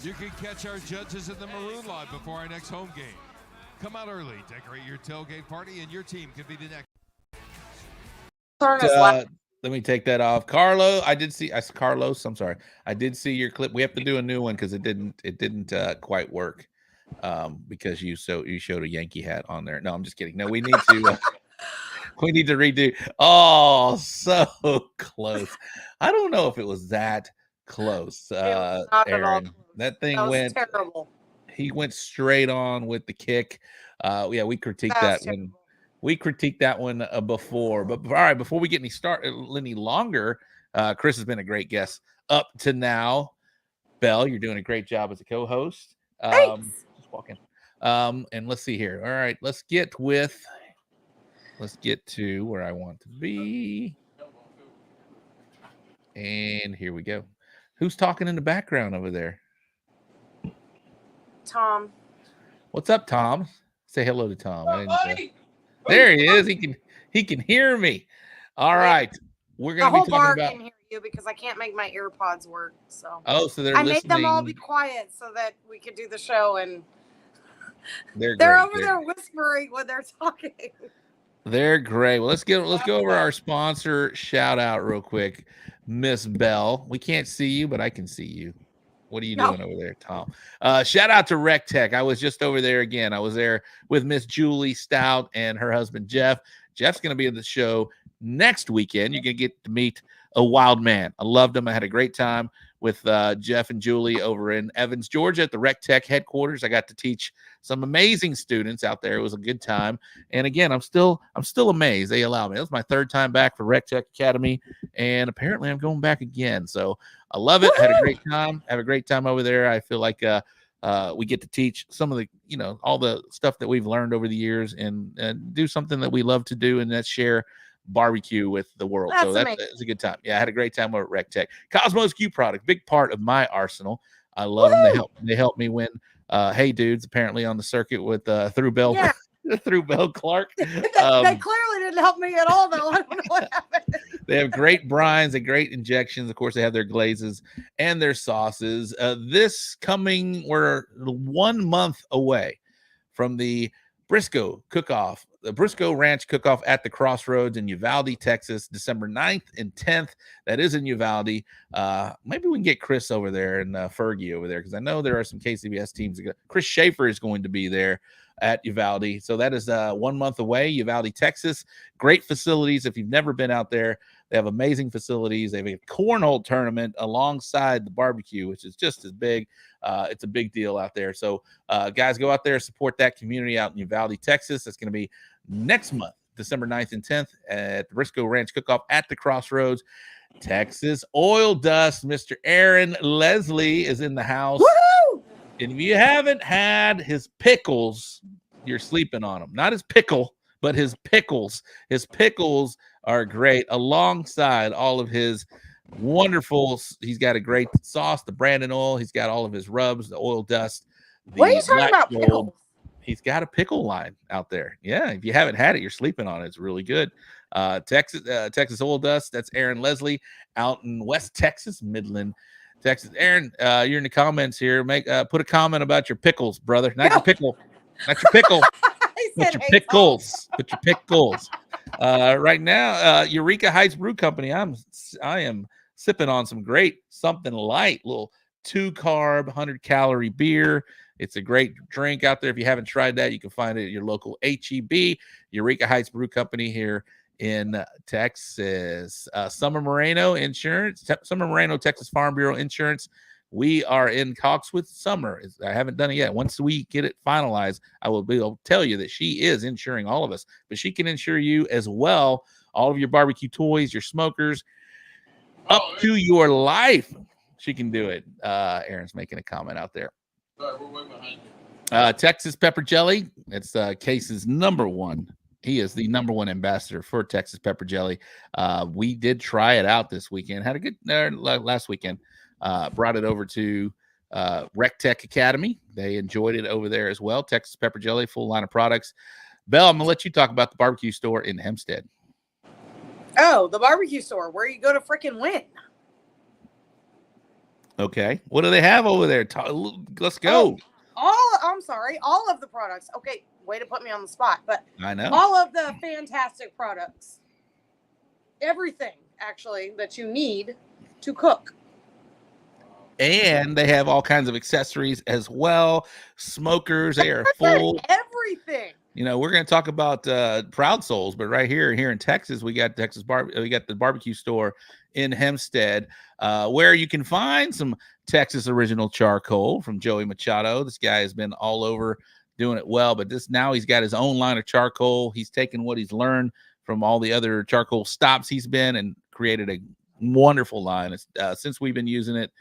You can catch our judges in the Maroon Lot before our next home game. Come out early, decorate your tailgate party, and your team can be the next. Let me take that off. Carlos, Carlos, I'm sorry. I did see your clip. We have to do a new one because it didn't quite work because you showed a Yankee hat on there. No, I'm just kidding. No, we need to redo. Oh, so close. I don't know if it was that close. Aaron, that thing went terrible. He went straight on with the kick. Yeah, we critiqued that one. We critiqued that one before, but all right, before we get any longer, Chris has been a great guest up to now. Belle, you're doing a great job as a co-host. Thanks. Just walking. And let's see here. All right, let's get to where I want to be. And here we go. Who's talking in the background over there? Tom. What's up, Tom? Say hello to Tom. There he is. He can hear me. All right. We're going to be talking about. Can hear you because I can't make my AirPods work. So. So they're I listening. made them all be quiet so that we could do the show, and they're over there whispering when they're talking. They're great. Well, let's go over our sponsor shout out real quick, Miss Belle. We can't see you, but I can see you. What are you doing over there, Tom? Shout out to Recteq. I was just over there again. I was there with Miss Julie Stout and her husband, Jeff. Jeff's going to be in the show next weekend. You're going to get to meet a wild man. I loved him. I had a great time with Jeff and Julie over in Evans, Georgia at the Recteq headquarters. I got to teach some amazing students out there. It was a good time. And again, I'm still amazed they allow me. That was my third time back for Recteq Academy. And apparently I'm going back again. So I love it. Had a great time. Have a great time over there. I feel like we get to teach some of the, all the stuff that we've learned over the years and do something that we love to do, and that's share barbecue with the world. So that's a good time. Yeah, I had a great time over at Recteq. Cosmos Q product, big part of my arsenal. I love them. They help me win Hey Dudes apparently on the circuit with through Bell Clark. They clearly didn't help me at all though. I don't know what happened. They have great brines and great injections. Of course, they have their glazes and their sauces. We're 1 month away from the Briscoe Cook-Off, the Briscoe Ranch Cook-Off at the Crossroads in Uvalde, Texas, December 9th and 10th. That is in Uvalde. Maybe we can get Chris over there and Fergie over there because I know there are some KCBS teams. Chris Schaefer is going to be there at Uvalde. So that is 1 month away, Uvalde, Texas. Great facilities. If you've never been out there, they have amazing facilities. They have a cornhole tournament alongside the barbecue, which is just as big. It's a big deal out there. So guys, go out there, support that community out in Uvalde, Texas. That's going to be next month, December 9th and 10th at the Briscoe Ranch Cook-Off at the Crossroads. Texas Oil Dust, Mr. Aaron Leslie is in the house. Woo-hoo! And if you haven't had his pickles, you're sleeping on them. Not his pickle, but his pickles. His pickles are great alongside all of his wonderful. He's got a great sauce, the Brandon oil. He's got all of his rubs, the oil dust. What are you talking about, pickles? He's got a pickle line out there. Yeah, if you haven't had it, you're sleeping on it. It's really good. Texas Oil Dust. That's Aaron Leslie out in West Texas, Midland, Texas. Aaron, you're in the comments here. Put a comment about your pickles, brother. Not your pickle. Not your pickle. Put your pickles. Put your pickles. Right now, Eureka Heights Brew Company. I am sipping on some great something light, little 2-carb, 100-calorie beer. It's a great drink out there. If you haven't tried that, you can find it at your local HEB, Eureka Heights Brew Company here in Texas. Summer Moreno Insurance, Summer Moreno Texas Farm Bureau Insurance. We are in talks with Summer. I haven't done it yet. Once we get it finalized, I will be able to tell you that she is insuring all of us, but she can insure you as well. All of your barbecue toys, your smokers, up to your life. She can do it. Aaron's making a comment out there. Texas Pepper Jelly. It's Case's #1. He is the #1 ambassador for Texas Pepper Jelly. We did try it out this weekend. Had a good last weekend. Brought it over to Recteq Academy. They enjoyed it over there as well. Texas Pepper Jelly, full line of products. Belle, I'm going to let you talk about the barbecue store in Hempstead. Oh, the barbecue store where you go to freaking win. Okay. What do they have over there? Let's go. I'm sorry. All of the products. Okay. Way to put me on the spot, but I know all of the fantastic products, everything actually that you need to cook. And they have all kinds of accessories as well. Smokers, they are full. Everything. You know, we're going to talk about Proud Souls, but right here in Texas, we got we got the barbecue store in Hempstead, where you can find some Texas original charcoal from Joey Machado. This guy has been all over doing it well, but now he's got his own line of charcoal. He's taken what he's learned from all the other charcoal stops he's been and created a wonderful line. Since we've been using it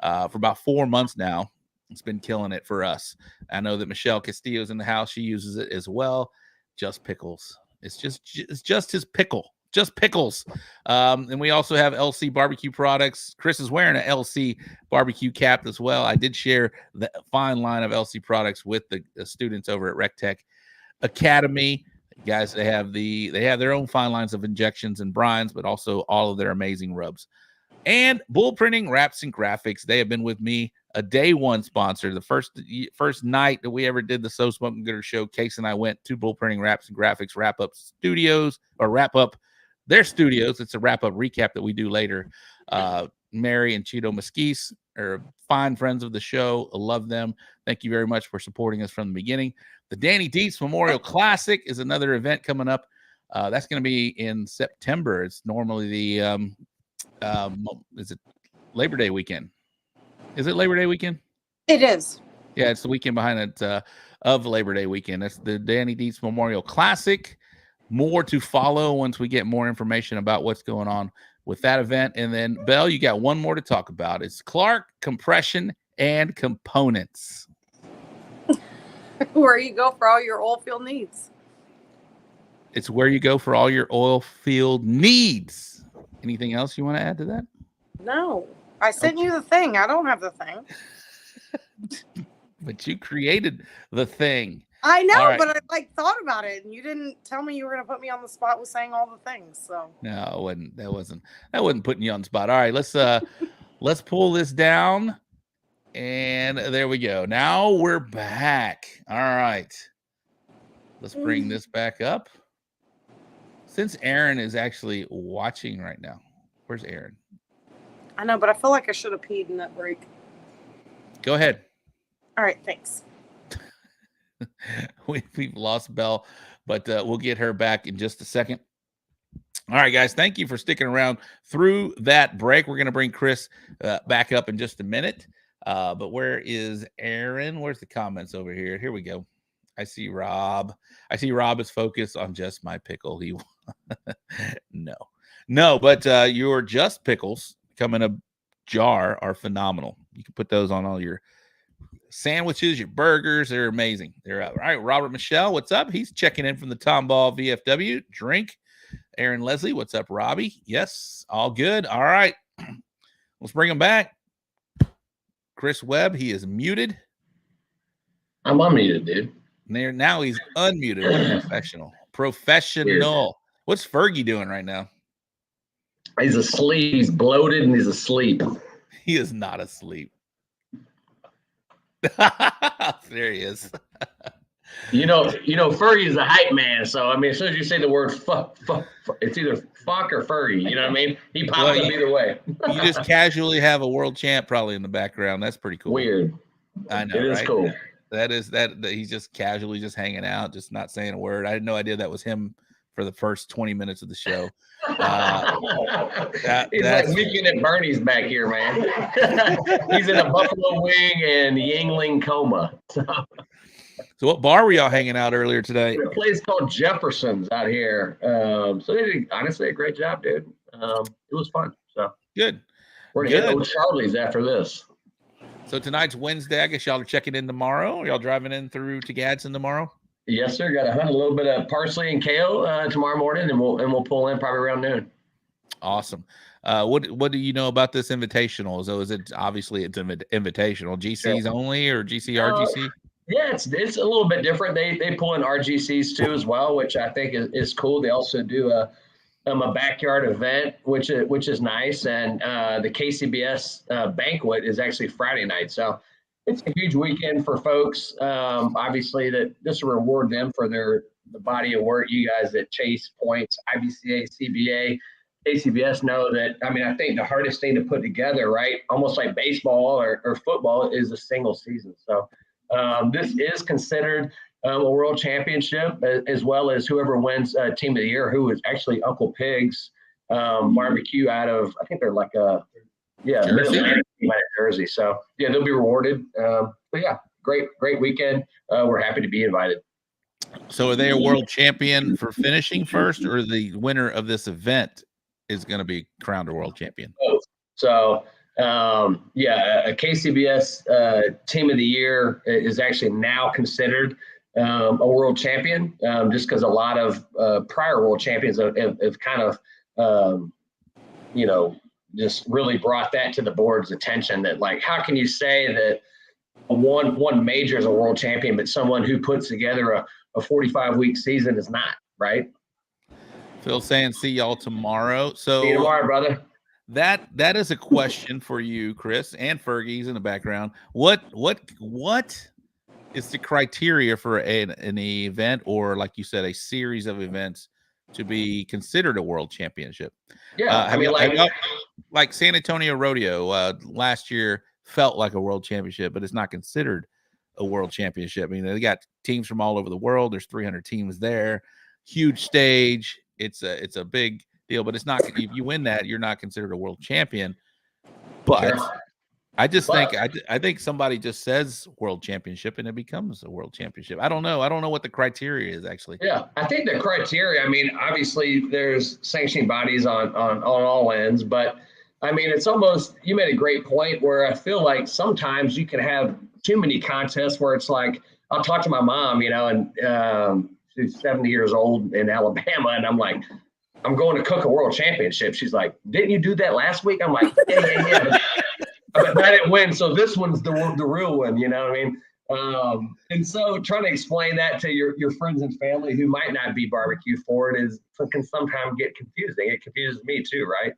for about 4 months now, it's been killing it for us. I know that Michelle Castillo's in the house. She uses it as well. Just pickles. It's just his pickle. Just pickles. And we also have LC barbecue products. Chris is wearing an LC barbecue cap as well. I did share the fine line of LC products with the students over at Recteq Academy. Guys, they have their own fine lines of injections and brines, but also all of their amazing rubs. And Bull Printing Wraps and Graphics. They have been with me, a day one sponsor. The first night that we ever did the So Smoking Gooder show, Case and I went to Bull Printing Wraps and Graphics wrap up their studios. It's a wrap-up recap that we do later. Mary and Cheeto Mesquise are fine friends of the show. I love them. Thank you very much for supporting us from the beginning. The Danny Dietz Memorial Classic is another event coming up. That's going to be in September. It's normally the is it Labor Day weekend? Is it Labor Day weekend? It is. Yeah, it's the weekend behind it of Labor Day weekend. That's the Danny Dietz Memorial Classic. More to follow once we get more information about what's going on with that event. And then, Belle, you got one more to talk about. It's Clark Compression and Components. Where you go for all your oil field needs. It's where you go for all your oil field needs. Anything else you want to add to that? No. I sent you the thing. I don't have the thing. But you created the thing. I know, but I thought about it, and you didn't tell me you were going to put me on the spot with saying all the things. So no, that wasn't putting you on the spot. All right, let's pull this down, and there we go. Now we're back. All right, let's bring this back up. Since Aaron is actually watching right now, where's Aaron? I know, but I feel like I should have peed in that break. Go ahead. All right, thanks. We've lost Belle, but we'll get her back in just a second. All right, guys, thank you for sticking around through that break. We're going to bring Chris back up in just a minute. But where is Aaron? Where's the comments over here? Here we go. I see Rob. Rob is focused on just my pickle. No, but your Just Pickles come in a jar are phenomenal. You can put those on all your sandwiches, your burgers. They're amazing. They're out. All right, Robert Michelle, what's up? He's checking in from the Tomball VFW drink. Aaron Leslie, what's up, Robbie? Yes, all good. All right, let's bring him back. Chris Webb, he is muted. I'm unmuted, dude. Now he's unmuted. What a professional. Professional. What's Fergie doing right now? He's asleep. He's bloated and he's asleep. He is not asleep. There he is. You know, Fergie's a hype man. So I mean, as soon as you say the word fuck, it's either fuck or Fergie. You know what I mean? He pops up either way. You just casually have a world champ probably in the background. That's pretty cool. Weird. I know. It is right? cool. That he's just casually just hanging out, just not saying a word. I had no idea that was him for the first 20 minutes of the show. He's like Weekend at Bernie's back here, man. He's in a buffalo wing and Yingling coma. So what bar were y'all hanging out earlier today? A place called Jefferson's out here. So they did honestly a great job, dude. It was fun. So good. We're gonna hit Old Charlie's after this. So tonight's Wednesday. I guess y'all are checking in tomorrow. Are y'all driving in through to Gadsden tomorrow? Yes, sir. Got to hunt a little bit of parsley and kale tomorrow morning, and we'll pull in probably around noon. Awesome. What do you know about this invitational? So is it obviously it's invitational GCs only or GC RGC? Yeah, it's a little bit different. They pull in RGCs too as well, which I think is cool. They also do a backyard event, which is nice, and the KCBS banquet is actually Friday night. So it's a huge weekend for folks. Obviously, that this will reward them for the body of work. You guys that chase points, IBCA, CBA, KCBS know that. I mean, I think the hardest thing to put together, right, almost like baseball or football, is a single season. So this is considered a world championship, as well as whoever wins team of the year, who is actually Uncle Pig's barbecue out of, I think they're like Jersey. So yeah, they'll be rewarded. But yeah, great weekend. We're happy to be invited. So are they a world champion for finishing first, or the winner of this event is going to be crowned a world champion? So a KCBS team of the year is actually now considered a world champion, just because a lot of prior world champions have kind of, just really brought that to the board's attention, that like, how can you say that one major is a world champion, but someone who puts together a 45-week season is not, right? Phil saying see y'all tomorrow. So see you tomorrow, brother. That is a question for you, Chris, and Fergie's in the background. What is the criteria for an event, or like you said, a series of events to be considered a world championship? Yeah, like San Antonio Rodeo last year felt like a world championship, but it's not considered a world championship. I mean, they got teams from all over the world. There's 300 teams there, huge stage. It's a big deal, but it's not. If you win that, you're not considered a world champion. But sure. I think somebody just says world championship and it becomes a world championship. I don't know. I don't know what the criteria is actually. Yeah, I think the criteria, I mean, obviously there's sanctioning bodies on all ends, but I mean, it's almost, you made a great point where I feel like sometimes you can have too many contests where it's like, I'll talk to my mom, and she's 70 years old in Alabama, and I'm like, I'm going to cook a world championship. She's like, didn't you do that last week? I'm like, yeah. But I didn't win, so this one's the real one, you know what I mean? And so trying to explain that to your friends and family who might not be barbecue for it can sometimes get confusing. It confuses me too, right?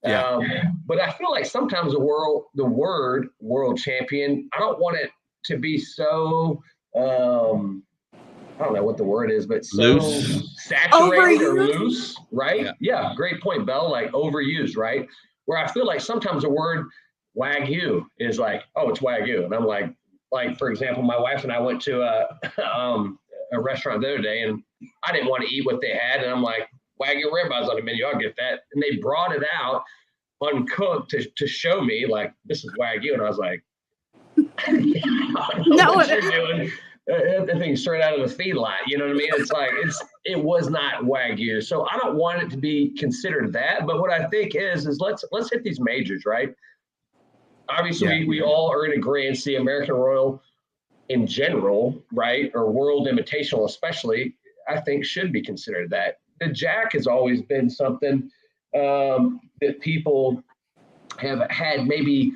Yeah. But I feel like sometimes the word world champion, I don't want it to be so I don't know what the word is, but so loose, saturated or loose, right? Yeah, great point, Bell. Like overused, right? Where I feel like sometimes the word Wagyu is like, oh, it's Wagyu, and I'm like for example, my wife and I went to a restaurant the other day, and I didn't want to eat what they had, and I'm like, Wagyu ribeyes on the menu, I'll get that, and they brought it out uncooked to show me like this is Wagyu, and I was like, what you're doing. The thing straight out of the feedlot, you know what I mean? It's like it was not Wagyu, so I don't want it to be considered that. But what I think is let's hit these majors, right? Obviously, we all are in agreement. The American Royal in general, right, or World Invitational especially, I think should be considered that. The Jack has always been something that people have had maybe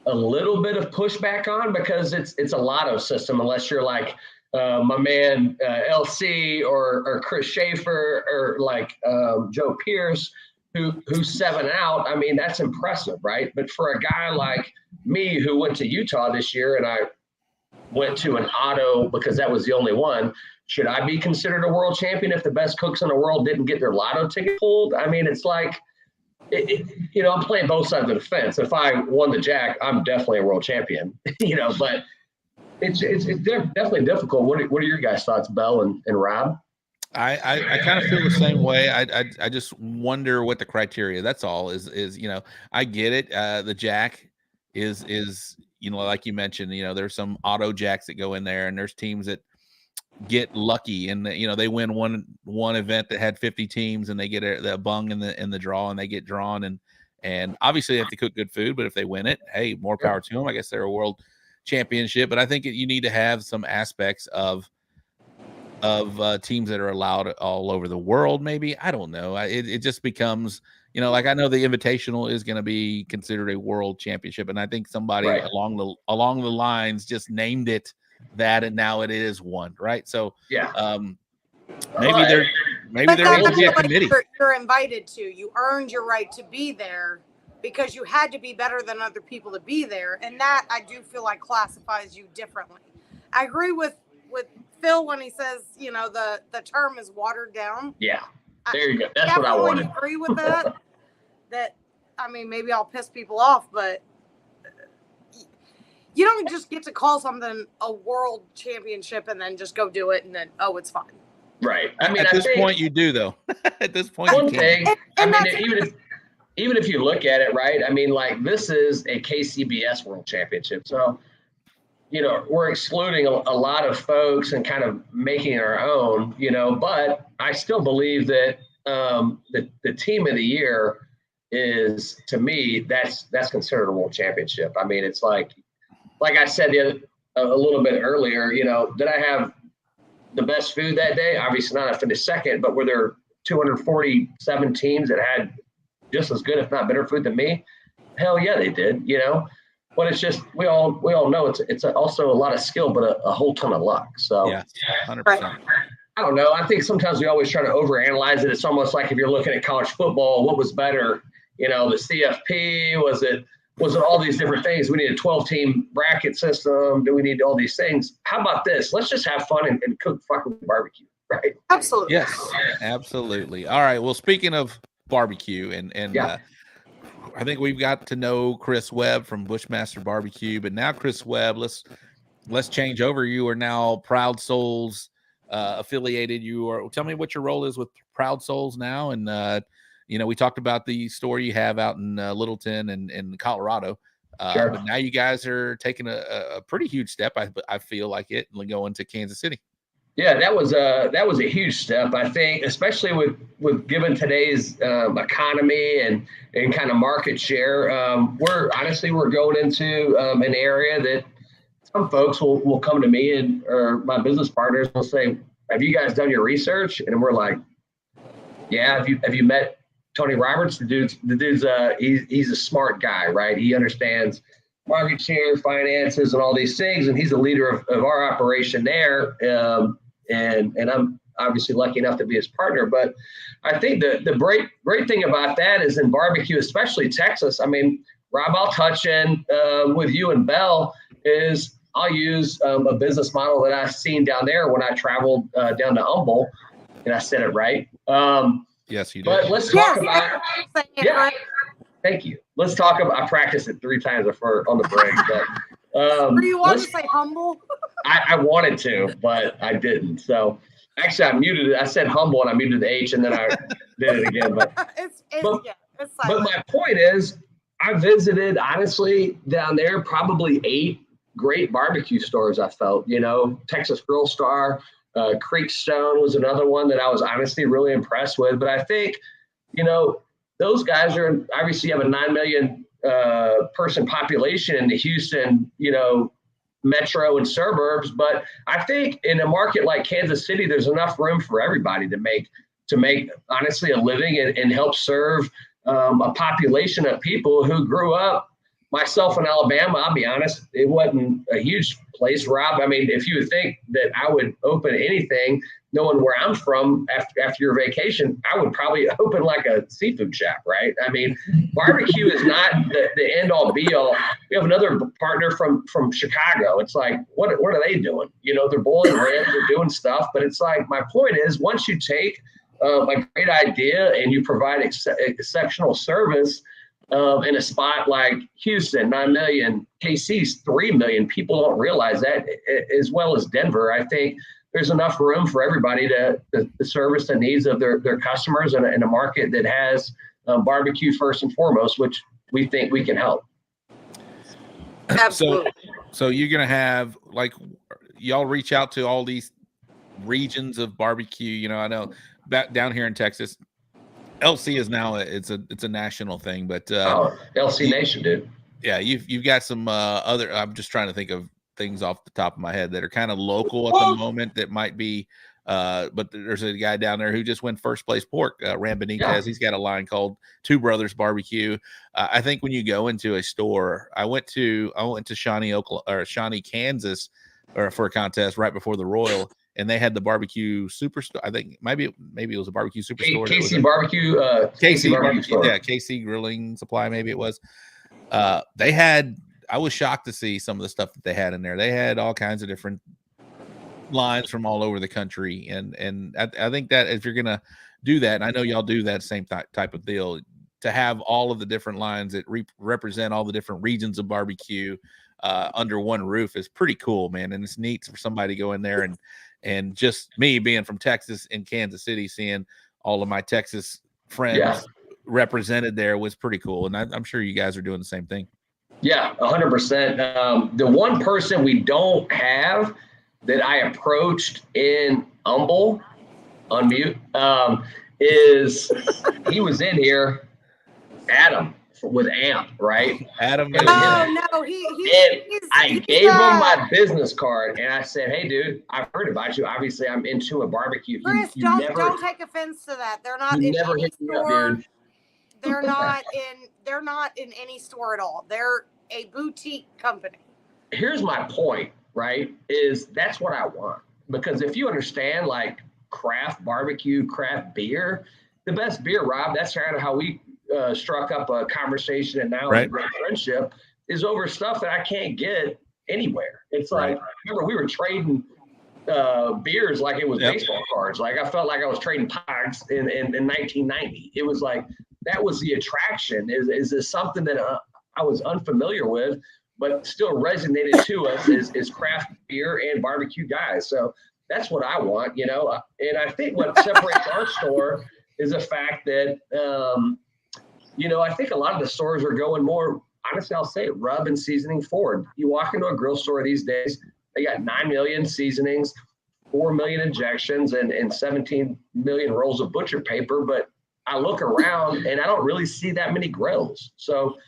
a little bit of pushback on because it's a lotto system unless you're like my man LC or Chris Schaefer or like Joe Pierce, who's 7 out. I mean, that's impressive, right? But for a guy like me who went to Utah this year and I went to an auto because that was the only one, should I be considered a world champion if the best cooks in the world didn't get their lotto ticket pulled? I mean, it's like, I'm playing both sides of the fence. If I won the jack, I'm definitely a world champion, but it's definitely difficult. What are your guys' thoughts, Bell and Rob? I kind of feel the same way. I just wonder what the criteria, that's all, is I get it. The jack is like you mentioned, there's some auto jacks that go in there, and there's teams that get lucky and they win one event that had 50 teams and they get a bung in the draw and they get drawn, and obviously they have to cook good food, but if they win it, hey, more power to them. I guess they're a world championship. But I think you need to have some aspects of teams that are allowed all over the world. Maybe, I don't know. It just becomes, like, I know the Invitational is going to be considered a world championship, and I think somebody along the lines just named it that, and now it is one, right? So maybe there will be a committee. You're invited to. You earned your right to be there because you had to be better than other people to be there, and that I do feel like classifies you differently. I agree with Phil when he says the term is watered down. Yeah, there you go. That's what I wanted. I agree with that. That, I mean, maybe I'll piss people off, but you don't just get to call something a world championship and then just go do it and then, it's fine. Right. I mean, at this point you do, though. At this point, one thing. Even if you look at it, right? I mean, like, this is a KCBS World Championship, so we're excluding a lot of folks and kind of making our own. But I still believe that the team of the year is, to me, that's considered a world championship. I mean, it's like I said a little bit earlier, did I have the best food that day? Obviously not. I finished second, but were there 247 teams that had just as good, if not better food than me? Hell yeah, they did, But it's just, we all know it's also a lot of skill, but a whole ton of luck. So yeah, 100%. I don't know. I think sometimes we always try to overanalyze it. It's almost like if you're looking at college football, what was better? The CFP, was it all these different things? We need a 12-team bracket system. Do we need all these things? How about this? Let's just have fun and cook fucking barbecue, right? Absolutely. Yes, absolutely. All right. Well, speaking of barbecue, and I think we've got to know Chris Webb from Bushmaster BBQ, but now Chris Webb, let's change over. You are now Proud Souls affiliated. Tell me what your role is with Proud Souls now, and we talked about the store you have out in Littleton and in Colorado. Sure. But now you guys are taking a pretty huge step. I feel like it, and going to Kansas City. Yeah, that was a huge step. I think, especially with given today's economy and kind of market share, we're going into an area that some folks will come to me or my business partners will say, "Have you guys done your research?" And we're like, "Yeah." Have you met Tony Roberts? The dude's he's a smart guy, right? He understands market share, finances, and all these things, and he's the leader of our operation there. And I'm obviously lucky enough to be his partner. But I think the great thing about that is in barbecue, especially Texas. I mean, Rob, I'll touch in with you and Bell is I'll use a business model that I've seen down there when I traveled down to Humble, and I said it right. Yes, you did. But let's talk about. Yeah, thank you. Let's talk about. I practiced it 3 times before on the break. But do you want to say humble? I wanted to, but I didn't. So actually, I muted it. I said humble, and I muted the H, and then I did it again. But but my point is, I visited honestly down there probably 8 great barbecue stores. I felt, Texas Grill Star, Creekstone was another one that I was honestly really impressed with. But I think, those guys are obviously have a 9 million person population in the Houston, metro and suburbs. But I think in a market like Kansas City, there's enough room for everybody to make honestly a living and help serve a population of people who grew up myself in Alabama, I'll be honest, it wasn't a huge place, Rob. I mean, if you would think that I would open anything, knowing where I'm from after your vacation, I would probably open like a seafood shack, right? I mean, barbecue is not the end all be all. We have another partner from Chicago. It's like, what are they doing? You know, they're boiling ribs, they're doing stuff, but it's like, my point is, once you take a great idea and you provide exceptional service in a spot like Houston, 9 million, KC's 3 million, people don't realize that, as well as Denver. I think there's enough room for everybody to service the needs of their customers in a market that has barbecue first and foremost, which we think we can help. Absolutely. So you're going to have, like, y'all reach out to all these regions of barbecue. You know, I know back down here in Texas, LC is now it's a national thing, but LC Nation, dude. Yeah, you've got some other. I'm just trying to think of things off the top of my head that are kind of local at the moment that might be. But there's a guy down there who just went first place pork, Ram Benitez. Yeah. He's got a line called Two Brothers Barbecue. I think when you go into a store, I went to Shawnee, Kansas, for a contest right before the Royal. And they had the barbecue superstore. I think maybe it was a barbecue superstore. KC Barbecue. KC Barbecue store. Yeah, KC Grilling Supply. Maybe it was. They had. I was shocked to see some of the stuff that they had in there. They had all kinds of different lines from all over the country, and I think that if you're gonna do that, and I know y'all do that same type of deal, to have all of the different lines that represent all the different regions of barbecue under one roof is pretty cool, man. And it's neat for somebody to go in there and just me being from Texas and Kansas City, seeing all of my Texas friends represented there was pretty cool. And I'm sure you guys are doing the same thing. Yeah, 100%. The one person we don't have that I approached in Humble on mute is he was in here, Adam with AMP, right? Adam. No, I gave him my business card and I said, "Hey, dude, I've heard about you. Obviously, I'm into a barbecue. Chris, don't take offense to that. They're not in any store. They're not in any store at all. They're a boutique company." Here's my point, right? Is that's what I want. Because if you understand, like, craft barbecue, craft beer, the best beer, Rob, that's kind of how we struck up a conversation and now a great friendship, is over stuff that I can't get anywhere. It's like, remember, we were trading beers like it was baseball cards. Like, I felt like I was trading pogs in 1990. It was like, that was the attraction. Is this something that I was unfamiliar with, but still resonated to us is craft beer and barbecue guys. So that's what I want, you know. And I think what separates our store is the fact that, you know, I think a lot of the stores are going more, honestly, I'll say it, rub and seasoning forward. You walk into a grill store these days, they got 9 million seasonings, 4 million injections, and 17 million rolls of butcher paper. But I look around and I don't really see that many grills. So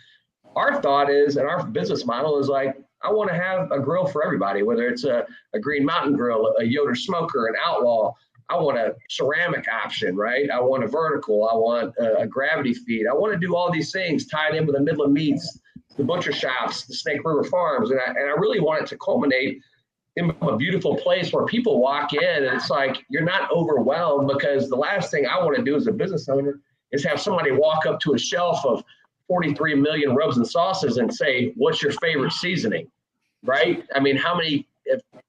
our thought is, and our business model is like, I want to have a grill for everybody, whether it's a Green Mountain grill, a Yoder smoker, an Outlaw. I want a ceramic option, right? I want a vertical. I want a gravity feed. I want to do all these things tied in with the Midland Meats, the butcher shops, the Snake River Farms. And I really want it to culminate in a beautiful place where people walk in and it's like, you're not overwhelmed, because the last thing I want to do as a business owner is have somebody walk up to a shelf of 43 million rubs and sauces and say, "What's your favorite seasoning?" Right? I mean, how many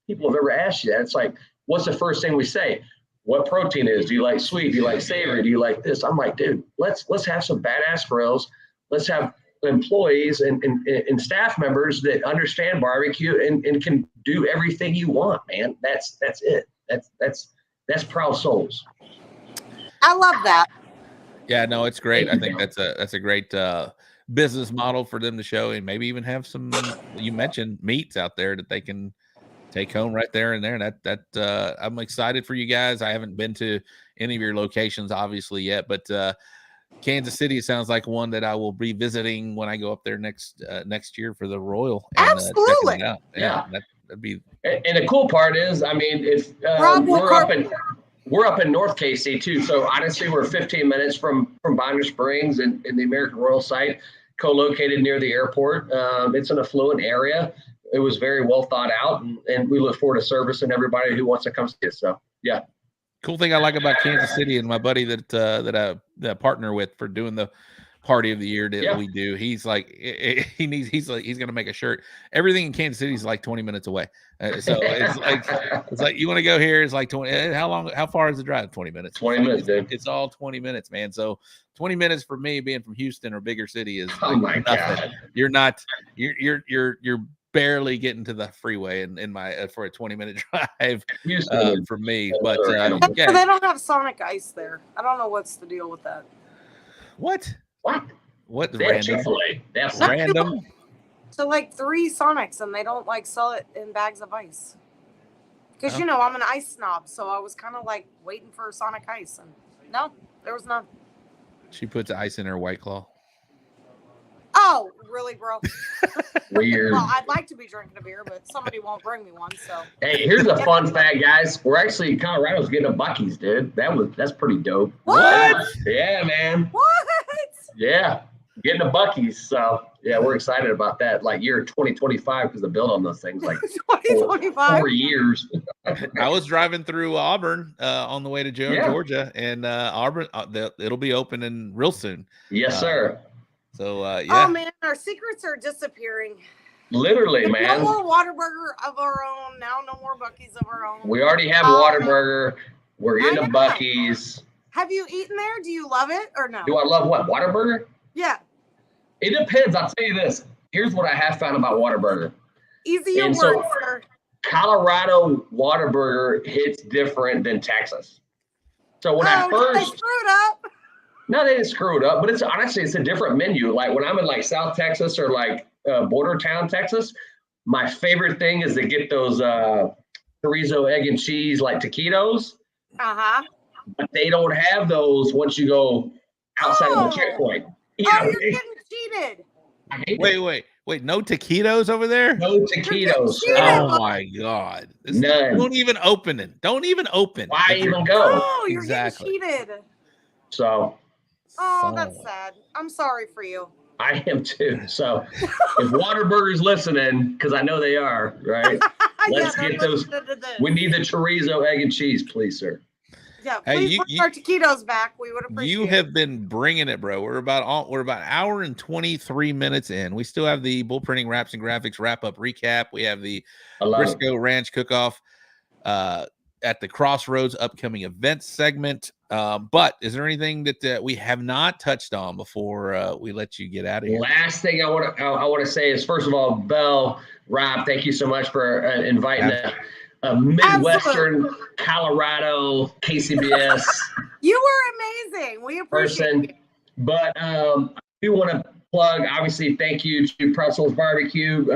people have ever asked you that? It's like, what's the first thing we say? What protein is? Do you like sweet? Do you like savory? Do you like this? I'm like, dude, let's have some badass grills. Let's have employees and staff members that understand barbecue and can do everything you want, man. That's it. That's proud souls. I love that. Yeah, no, it's great. I think that's a great business model for them to show, and maybe even have some, you mentioned, meats out there that they can take home right there and there. That I'm excited for you guys. I haven't been to any of your locations obviously yet, but Kansas City sounds like one that I will be visiting when I go up there next year for the Royal. And, absolutely. it out. Yeah. That'd be. And the cool part is, I mean, if we're up in North KC too. So honestly, we're 15 minutes from Bonner Springs and the American Royal site. co-located near the airport. It's an affluent area. It was very well thought out, and we look forward to servicing everybody who wants to come see us. So, yeah. Cool thing I like about Kansas City and my buddy that I partner with for doing the party of the year that we do. He's like, he's going to make a shirt. Everything in Kansas City is like 20 minutes away. So it's like, you want to go here. It's like 20. How far is the drive? 20 minutes. 20 minutes, dude. It's all 20 minutes, man. So 20 minutes for me being from Houston or bigger city is oh my God. You're you're barely getting to the freeway in my for a 20-minute drive for me. But they don't have Sonic Ice there. I don't know what's the deal with that. What They random? That's Random. So like 3 Sonics, and they don't like sell it in bags of ice. Because I'm an ice snob, so I was kind of like waiting for Sonic Ice, and no, there was none. She puts ice in her White Claw. Oh, really, bro? Weird. Well, I'd like to be drinking a beer, but somebody won't bring me one. So hey, here's a fun fact, guys. We're actually Colorado's getting a Buc-ee's, dude. That's pretty dope. What? Yeah, man. What? Yeah, getting a Buc-ee's. So yeah, we're excited about that. Like year 2025 because the build on those things like 2025 4 years. I was driving through Auburn on the way to Georgia, and Auburn it'll be opening real soon. Yes, sir. So yeah. Oh man, our secrets are disappearing. Literally, man. No more Whataburger of our own. Now no more Buc-ee's of our own. We already have Whataburger. We're getting a Buc-ee's. Have you eaten there? Do you love it or no? Do I love what? Whataburger? Yeah. It depends. I'll tell you this. Here's what I have found about Whataburger. Easy your words, sir. Colorado Whataburger hits different than Texas. So when I first they screwed up. No, they didn't screw it up, but it's a different menu. Like when I'm in like South Texas or like border town Texas, my favorite thing is to get those chorizo, egg, and cheese like taquitos. But they don't have those once you go outside of the checkpoint. You're getting cheated. Wait, no taquitos over there? No taquitos. Oh my God. None. Don't even open it. Don't even open. Why even go? Oh, you're getting cheated. So. Oh, that's sad. I'm sorry for you. I am too. So if Whataburger's listening, because I know they are, right? Let's get those. We need the chorizo, egg, and cheese, please, sir. Yeah, please bring our taquitos back. We would appreciate it. You have been bringing it, bro. We're about an hour and 23 minutes in. We still have the bull printing wraps and graphics wrap up recap. We have the Briscoe Ranch cook-off at the Crossroads upcoming events segment. But is there anything that we have not touched on before we let you get out of here? Last thing I want to say is, first of all, Belle, Rob, thank you so much for inviting a Midwestern Colorado KCBS. You were amazing. We appreciate it. But I do want to plug, obviously, thank you to Pretzels Barbecue,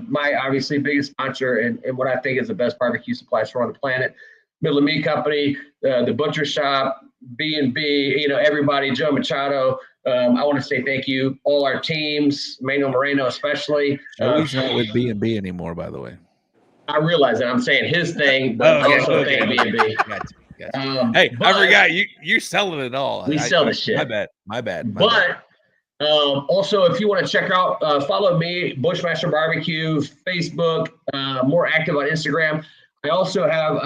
my obviously biggest sponsor and what I think is the best barbecue supply store on the planet. Middle of Meat Company, the Butcher Shop, B&B, everybody, Joe Machado. I want to say thank you, all our teams, Manuel Moreno especially. He's not with B&B anymore, by the way. I realize that I'm saying his thing, but also thank B&B. Gotcha. Hey, I forgot you're selling it all. We sell the shit. My bad. But also, if you want to check out, follow me, Bushmaster BBQ, Facebook, more active on Instagram. I also have,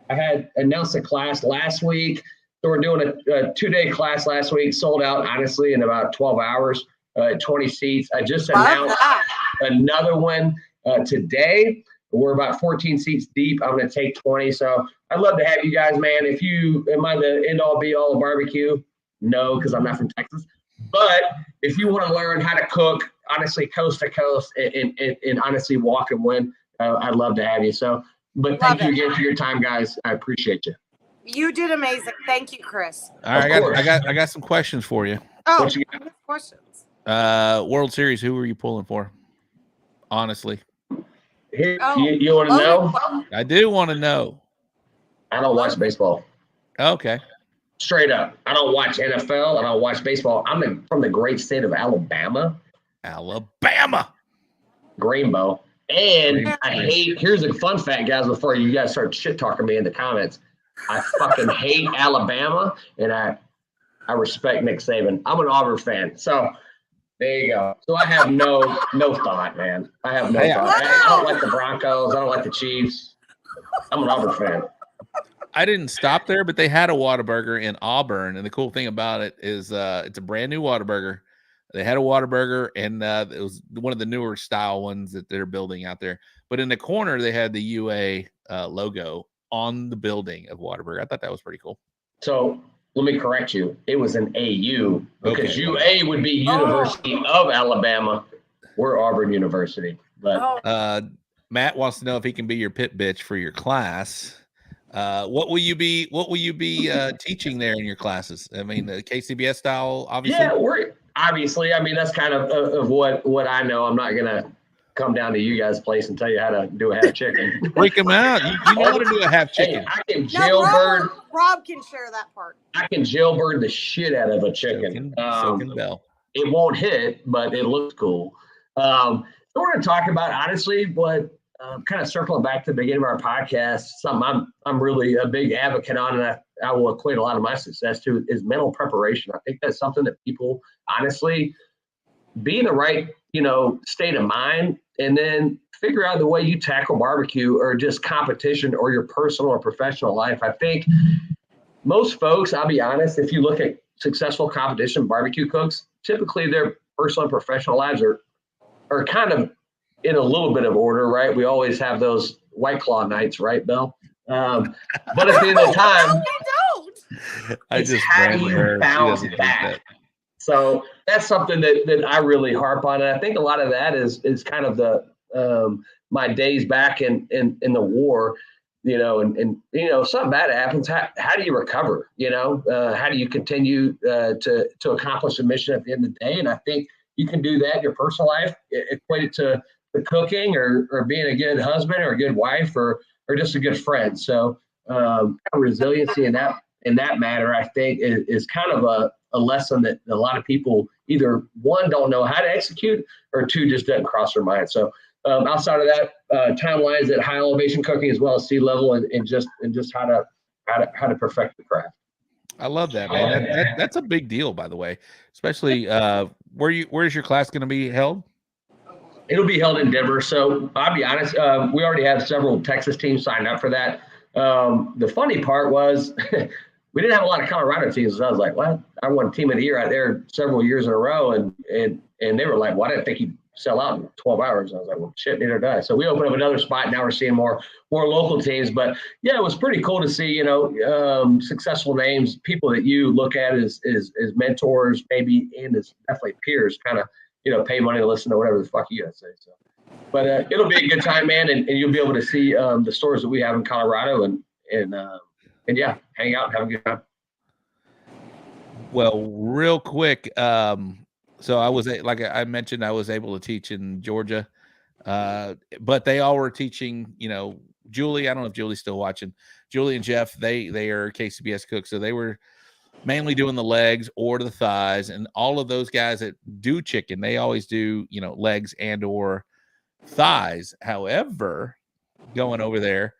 I had announced a class last week. So we're doing a 2-day class last week, sold out, honestly, in about 12 hours, 20 seats. I just announced another one today. We're about 14 seats deep. I'm going to take 20. So I'd love to have you guys, man. Am I the end all be all of barbecue? No, because I'm not from Texas. But if you want to learn how to cook, honestly, coast to coast, and honestly walk and win, I'd love to have you. So, but thank you again for your time, guys. I appreciate you. You did amazing. Thank you, Chris. All right, I got some questions for you. Oh, what you got? Questions. World Series, who were you pulling for? Honestly. You want to know? I do want to know. I don't watch baseball. Okay. Straight up. I don't watch NFL. I don't watch baseball. I'm from the great state of Alabama. Greenbow. And here's a fun fact, guys, before you guys start shit talking me in the comments. I fucking hate Alabama, and I respect Nick Saban. I'm an Auburn fan. So There you go. So I have no thought, man. I have no thought. I don't like the Broncos. I don't like the Chiefs. I'm an Auburn fan. I didn't stop there, but they had a Whataburger in Auburn, and the cool thing about it is it's a brand new Whataburger. They had a Whataburger, and it was one of the newer style ones that they're building out there. But in the corner, they had the UA logo on the building of Whataburger. I thought that was pretty cool. So let me correct you. It was an AU because UA would be University of Alabama. We're Auburn University. But Matt wants to know if he can be your pit bitch for your class. What will you be teaching there in your classes? I mean, the KCBS style, obviously. Yeah, obviously. I mean, that's kind of what I know. I'm not gonna come down to you guys' place and tell you how to do a half chicken. Freak them out. You know how to do a half chicken. Hey, I can jailbird. Rob can share that part. I can jailbird the shit out of a chicken. So can Bell. It won't hit, but it looks cool. So we're gonna talk about honestly what. Kind of circling back to the beginning of our podcast, something I'm really a big advocate on, and I will equate a lot of my success to is mental preparation. I think that's something that people honestly be in the right, state of mind, and then figure out the way you tackle barbecue or just competition or your personal or professional life. I think most folks, I'll be honest, if you look at successful competition barbecue cooks, typically their personal and professional lives are kind of in a little bit of order, right? We always have those White Claw nights, right, Bill? But at the end of the time, how do you bounce back? So that's something that I really harp on. And I think a lot of that is kind of the my days back in the war, and something bad happens. How do you recover? How do you continue to accomplish a mission at the end of the day? And I think you can do that in your personal life, equate it to the cooking or being a good husband or a good wife or just a good friend. So resiliency in that matter, I think is kind of a lesson that a lot of people either one, don't know how to execute, or two, just doesn't cross their mind. So outside of that, timelines at high elevation cooking as well as sea level and just how to perfect the craft. I love that, man. That's a big deal, by the way, especially where's your class going to be held? It'll be held in Denver. So I'll be honest, we already have several Texas teams signed up for that. The funny part was we didn't have a lot of Colorado teams. So I was like, well, I won Team of the Year out there several years in a row. And they were like, well, I didn't think you'd sell out in 12 hours. I was like, well, shit, neither did I. So we opened up another spot. Now we're seeing more local teams. But yeah, it was pretty cool to see, successful names, people that you look at as mentors, maybe, and as definitely peers, kind of, pay money to listen to whatever the fuck you guys say. So, but it'll be a good time, man, and you'll be able to see the stores that we have in Colorado, and yeah, hang out and have a good time. Well, real quick, so I was like I mentioned, I was able to teach in Georgia, but they all were teaching. Julie, I don't know if Julie's still watching. Julie and Jeff, they are KCBS cooks, so they were mainly doing the legs or the thighs, and all of those guys that do chicken, they always do, legs and or thighs. However, going over there,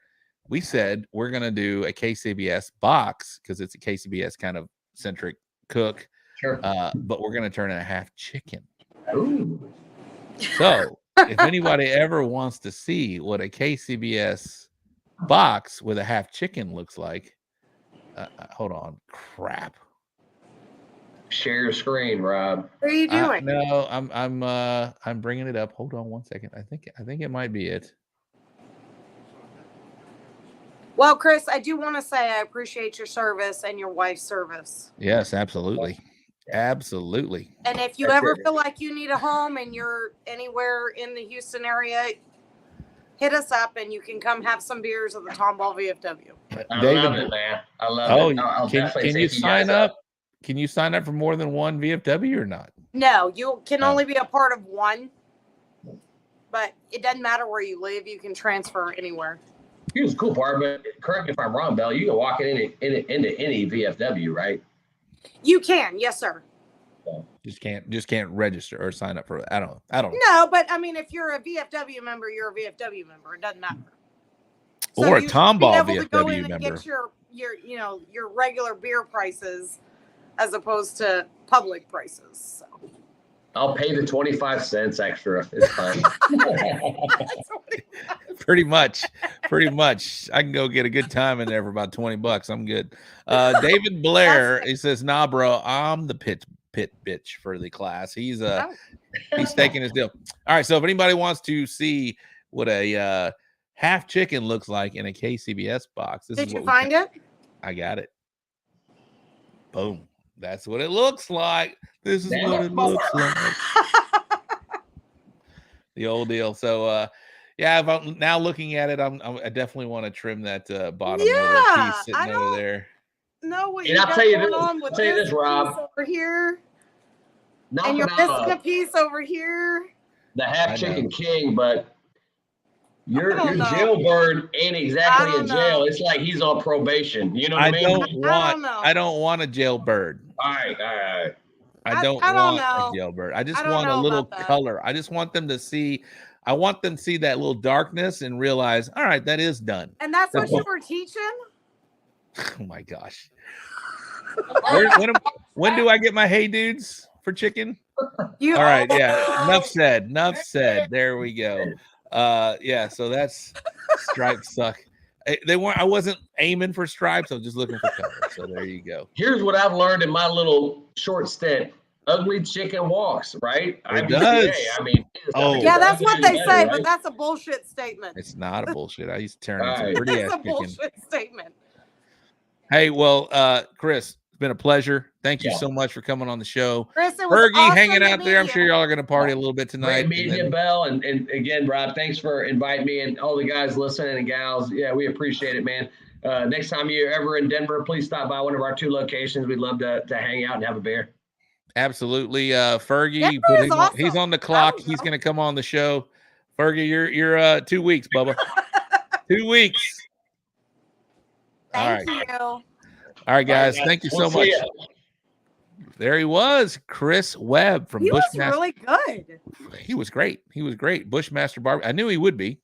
we said we're going to do a KCBS box because it's a KCBS kind of centric cook. Sure. But we're going to turn it a half chicken. Ooh. So if anybody ever wants to see what a KCBS box with a half chicken looks like, hold on. Crap. Share your screen, Rob. What are you doing? No, I'm bringing it up. Hold on one second. I think it might be it. Well, Chris, I do want to say I appreciate your service and your wife's service. Yes, absolutely. Absolutely. And if you ever feel like you need a home and you're anywhere in the Houston area, hit us up and you can come have some beers at the Tomball VFW. I love it, man. I love it. I'll can you sign up? Can you sign up for more than one VFW or not? No, you can only be a part of one. But it doesn't matter where you live. You can transfer anywhere. Here's the cool part, but correct me if I'm wrong, Belle. You can walk into any VFW, right? You can, yes, sir. Just can't register or sign up for it. I don't know. No, but I mean, if you're a VFW member, you're a VFW member. It doesn't matter. Or a Tomball VFW to go in member. And get your regular beer prices as opposed to public prices. So. I'll pay the 25 cents extra. It's fine. Pretty much. I can go get a good time in there for about $20. I'm good. David Blair, he says, nah, bro, I'm the pit bitch for the class. He's taking his deal. All right, so if anybody wants to see what a half chicken looks like in a KCBS box, Did you find it? I got it. Boom. That's what it looks like. This is what it looks like. The old deal. So, yeah, if I'm now looking at it, I definitely want to trim that bottom little piece sitting over there. No, what And you I'll got tell you going this, on with I'll tell you this this, Rob. piece over here, Knocking and you're out missing a piece over here. the half chicken king, but your don't know. jailbird ain't exactly I in don't jail. know. It's like he's on probation. You know what I mean? I don't want a jailbird. All right. I don't want a jailbird. I just want a little color. I just want them to see. I want them to see that little darkness and realize, all right, that is done. And that's what you were teaching? Oh my gosh. When do I get my hey dudes for chicken? All right, yeah. Enough said. There we go. Yeah, so that's stripes suck. I wasn't aiming for stripes, I was just looking for color. So there you go. Here's what I've learned in my little short stint. Ugly chicken walks, right? It does. I mean, yeah, that's what they say, but that's a bullshit statement. It's not a bullshit. I used to turn into pretty ass It's a chicken. bullshit statement. Hey, well, Chris, it's been a pleasure. Thank you so much for coming on the show. Chris, it was Fergie awesome hanging out to there. I'm meet sure y'all are going to party a little bit tonight. Great meeting you, Bell. And again, Rob, thanks for inviting me and all the guys listening and gals. Yeah, we appreciate it, man. Next time you're ever in Denver, please stop by one of our 2 locations. We'd love to hang out and have a beer. Absolutely. Fergie, he's on the clock. He's going to come on the show. Fergie, you're 2 weeks, Bubba. 2 weeks. Thank you. All right, guys. Thank you so much. There he was, Chris Webb from Bushmaster. He was really good. He was great. Bushmaster BBQ. I knew he would be.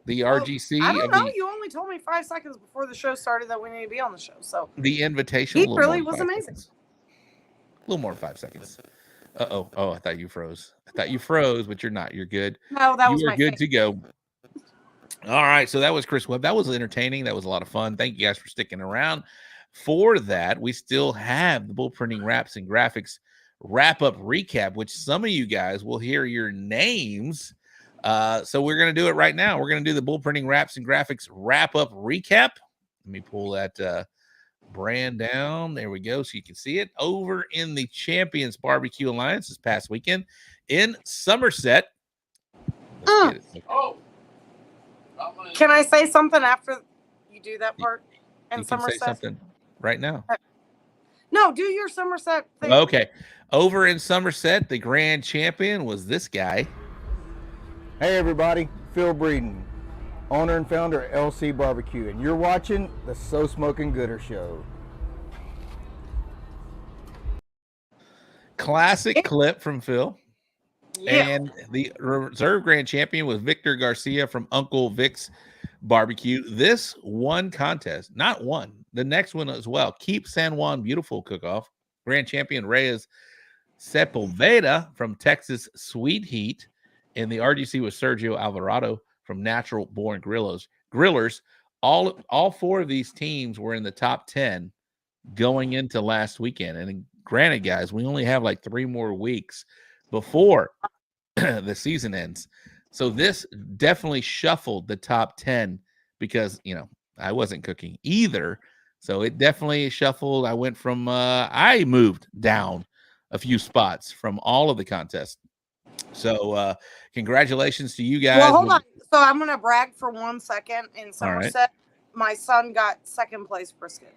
The RGC. I don't know. You only told me 5 seconds before the show started that we need to be on the show. So the invitation. He really was amazing. A little more than 5 seconds. Oh, I thought you froze. But you're not. You're good. No, that was my good to go. All right, so that was Chris Webb. That was entertaining. That was a lot of fun. Thank you guys for sticking around. For that, we still have the bull printing wraps and graphics wrap-up recap, which some of you guys will hear your names. So we're going to do it right now. We're going to do the bull printing wraps and graphics wrap-up recap. Let me pull that brand down. There we go. So you can see it over in the Champions Barbecue Alliance this past weekend in Somerset. Can I say something after you do that part? You can say something right now. No, do your Somerset thing. Okay. Over in Somerset, the grand champion was this guy. Hey, everybody. Phil Breeden, owner and founder of LC Barbecue, and you're watching the So Smoking Gooder Show. Classic clip from Phil. Yeah. And the reserve grand champion was Victor Garcia from Uncle Vic's Barbecue. This one contest, not one, the next one as well. Keep San Juan Beautiful Cook-Off. Grand champion Reyes Sepulveda from Texas Sweet Heat. And the RGC was Sergio Alvarado from Natural Born Grillers. All 4 of these teams were in the top 10 going into last weekend. And granted, guys, we only have like 3 more weeks before the season ends. So this definitely shuffled the top 10 because, I wasn't cooking either. So it definitely shuffled. I went from, I moved down a few spots from all of the contests. So congratulations to you guys. Well, hold on. So I'm going to brag for 1 second. In Somerset, right. My son got 2nd place brisket.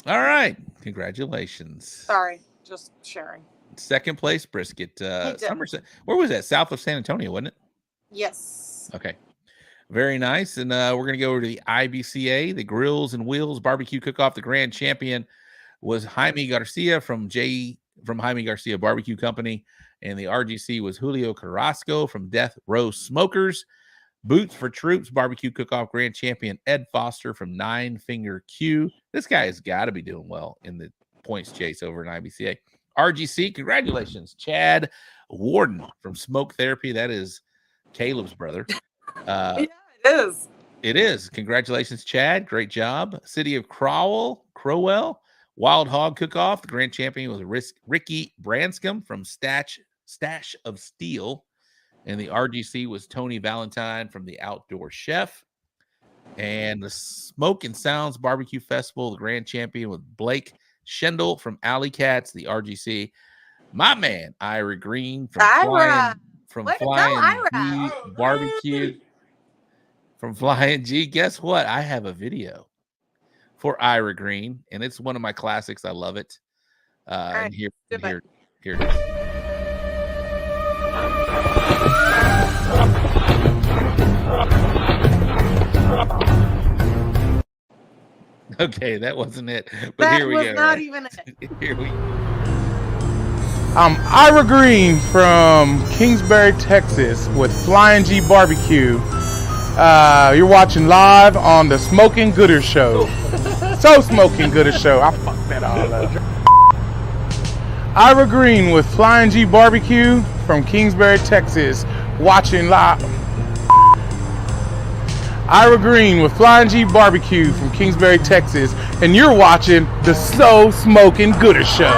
All right. Congratulations. Sorry, just sharing. 2nd place brisket. Somerset. Where was that? South of San Antonio, wasn't it? Yes. Okay. Very nice. And we're going to go over to the IBCA, the Grills and Wheels Barbecue Cook-Off. The grand champion was Jaime Garcia from Jaime Garcia Barbecue Company. And the RGC was Julio Carrasco from Death Row Smokers. Boots for Troops Barbecue Cook-Off grand champion Ed Foster from 9 Finger Q. This guy has got to be doing well in the points chase over in IBCA. RGC, congratulations, Chad Warden from Smoke Therapy. That is Caleb's brother. Yeah, it is. It is. Congratulations, Chad. Great job. City of Crowell. Wild Hog Cook-Off. The grand champion was Ricky Branscombe from Stash of Steel. And the RGC was Tony Valentine from the Outdoor Chef. And the Smoke and Sounds Barbecue Festival, the grand champion was Blake Schendel from Alley Cats. The RGC, my man, Ira Green from Flying G Barbecue. From Flying G. Guess what? I have a video for Ira Green, and it's one of my classics. I love it. Right, and here it is. Okay, that wasn't it. But that here we was go. Not even it. Here we go. I'm Ira Green from Kingsbury, Texas with Flying G Barbecue. You're watching live on the Smoking Gooder Show. So Smoking Gooder Show. I fucked that all up. Ira Green with Flying G Barbecue from Kingsbury, Texas, watching live. Ira Green with Flying G Barbecue from Kingsbury, Texas, and you're watching the So Smoking Gooder Show.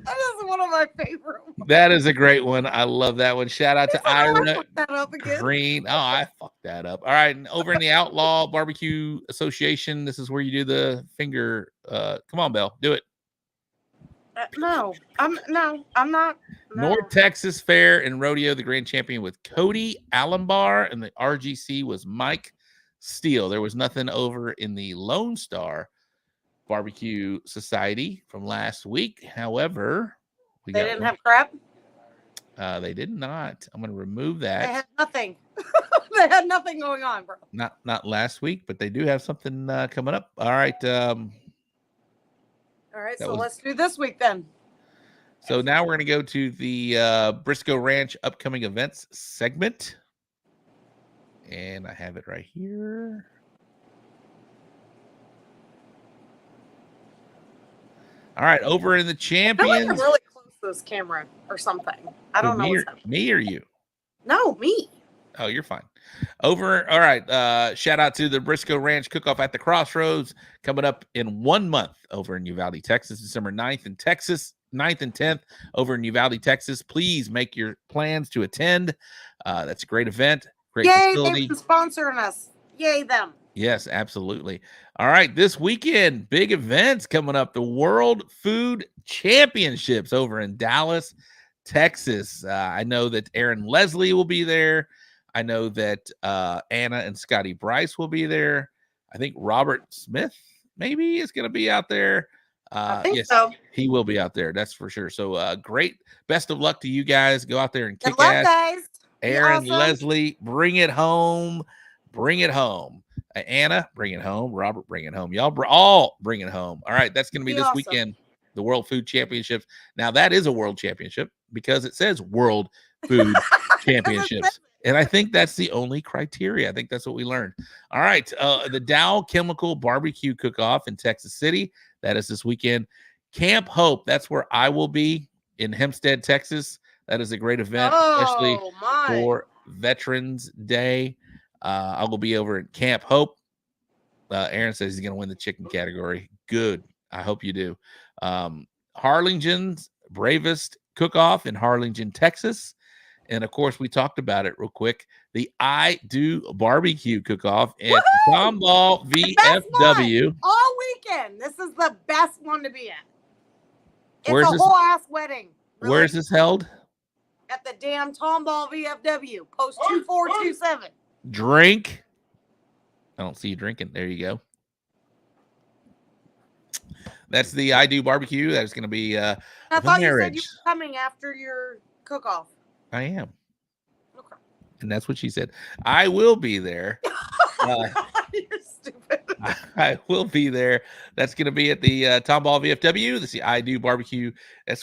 That is one of my favorite ones. That is a great one. I love that one. Shout out to Ira that up again. Green. Oh, I fucked that up. All right, and over in the Outlaw Barbecue Association, this is where you do the finger. Come on, Belle, do it. No, I'm not. No. North Texas Fair and Rodeo, the grand champion with Cody Allenbar, and the RGC was Mike Steele. There was nothing over in the Lone Star Barbecue Society from last week. However, they didn't have crap. They did not. I'm going to remove that. They had nothing. They had nothing going on, bro. Not last week, but they do have something coming up. All right. All right, so let's do this week then. So now we're going to go to the Briscoe Ranch upcoming events segment. And I have it right here. All right, over in the champions. I feel like I'm really close to this camera or something. I don't know what's happening. Me or you? No, me. Oh, you're fine. All right. Shout out to the Briscoe Ranch Cook-Off at the Crossroads coming up in 1 month over in Uvalde, Texas, December 9th and 10th over in Uvalde, Texas. Please make your plans to attend. That's a great event. Great facility. They've been sponsoring us. Yay, them. Yes, absolutely. All right, this weekend, big events coming up. The World Food Championships over in Dallas, Texas. I know that Aaron Leslie will be there. I know that Anna and Scotty Bryce will be there. I think Robert Smith maybe is going to be out there. I think yes, so. He will be out there. That's for sure. So great. Best of luck to you guys. Go out there and kick Good luck, ass. guys. Aaron, awesome. Leslie, bring it home. Bring it home. Anna, bring it home. Robert, bring it home. Y'all all bring it home. All right. That's going to be this weekend, the World Food Championships. Now, that is a world championship because it says World Food Championships. And I think that's the only criteria. I think that's what we learned. All right. The Dow Chemical Barbecue Cook-Off in Texas City. That is this weekend. Camp Hope. That's where I will be in Hempstead, Texas. That is a great event, especially for Veterans Day. I will be over at Camp Hope. Aaron says he's going to win the chicken category. Good. I hope you do. Harlingen's Bravest Cook-Off in Harlingen, Texas. And, of course, we talked about it real quick. The I Do Barbecue Cook-Off at Tomball VFW. All weekend. This is the best one to be at. It's Where's a whole ass wedding. Really. Where is this held? At the damn Tomball VFW. Post 2427. Drink. I don't see you drinking. There you go. That's the I Do Barbecue. That's going to be I thought you said you were coming after your cook-off. I am. Okay. And that's what she said. I will be there. You're stupid. I will be there. That's going to be at the Tomball VFW. This is the I Do Barbecue.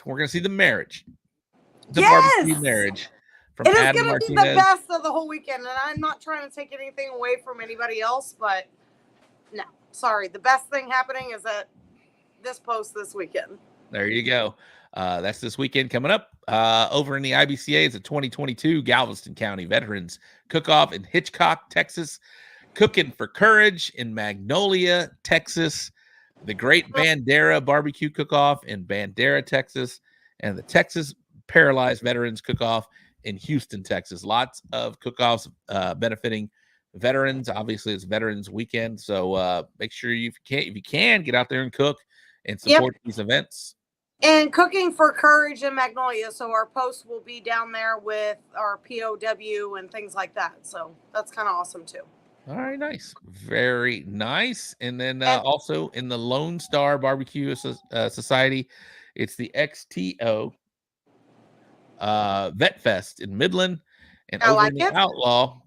We're going to see the marriage. The barbecue marriage. From it is Adam going to be Martinez. the best of the whole weekend. And I'm not trying to take anything away from anybody else, but no, sorry. The best thing happening is at this post this weekend. There you go. That's this weekend coming up. Over in the IBCA is the 2022 Galveston County Veterans Cook-Off in Hitchcock, Texas. Cooking for Courage in Magnolia, Texas. The Great Bandera Barbecue Cook-Off in Bandera, Texas. And the Texas Paralyzed Veterans Cook-Off in Houston, Texas. Lots of cook-offs benefiting veterans. Obviously, it's Veterans Weekend, so make sure if you can get out there and cook and support these events. And Cooking for Courage in Magnolia, so our post will be down there with our POW and things like that. So that's kind of awesome too. All right, nice, very nice. And then also in the Lone Star Barbecue Society, it's the XTO Vet Fest in Midland, and over in the Outlaw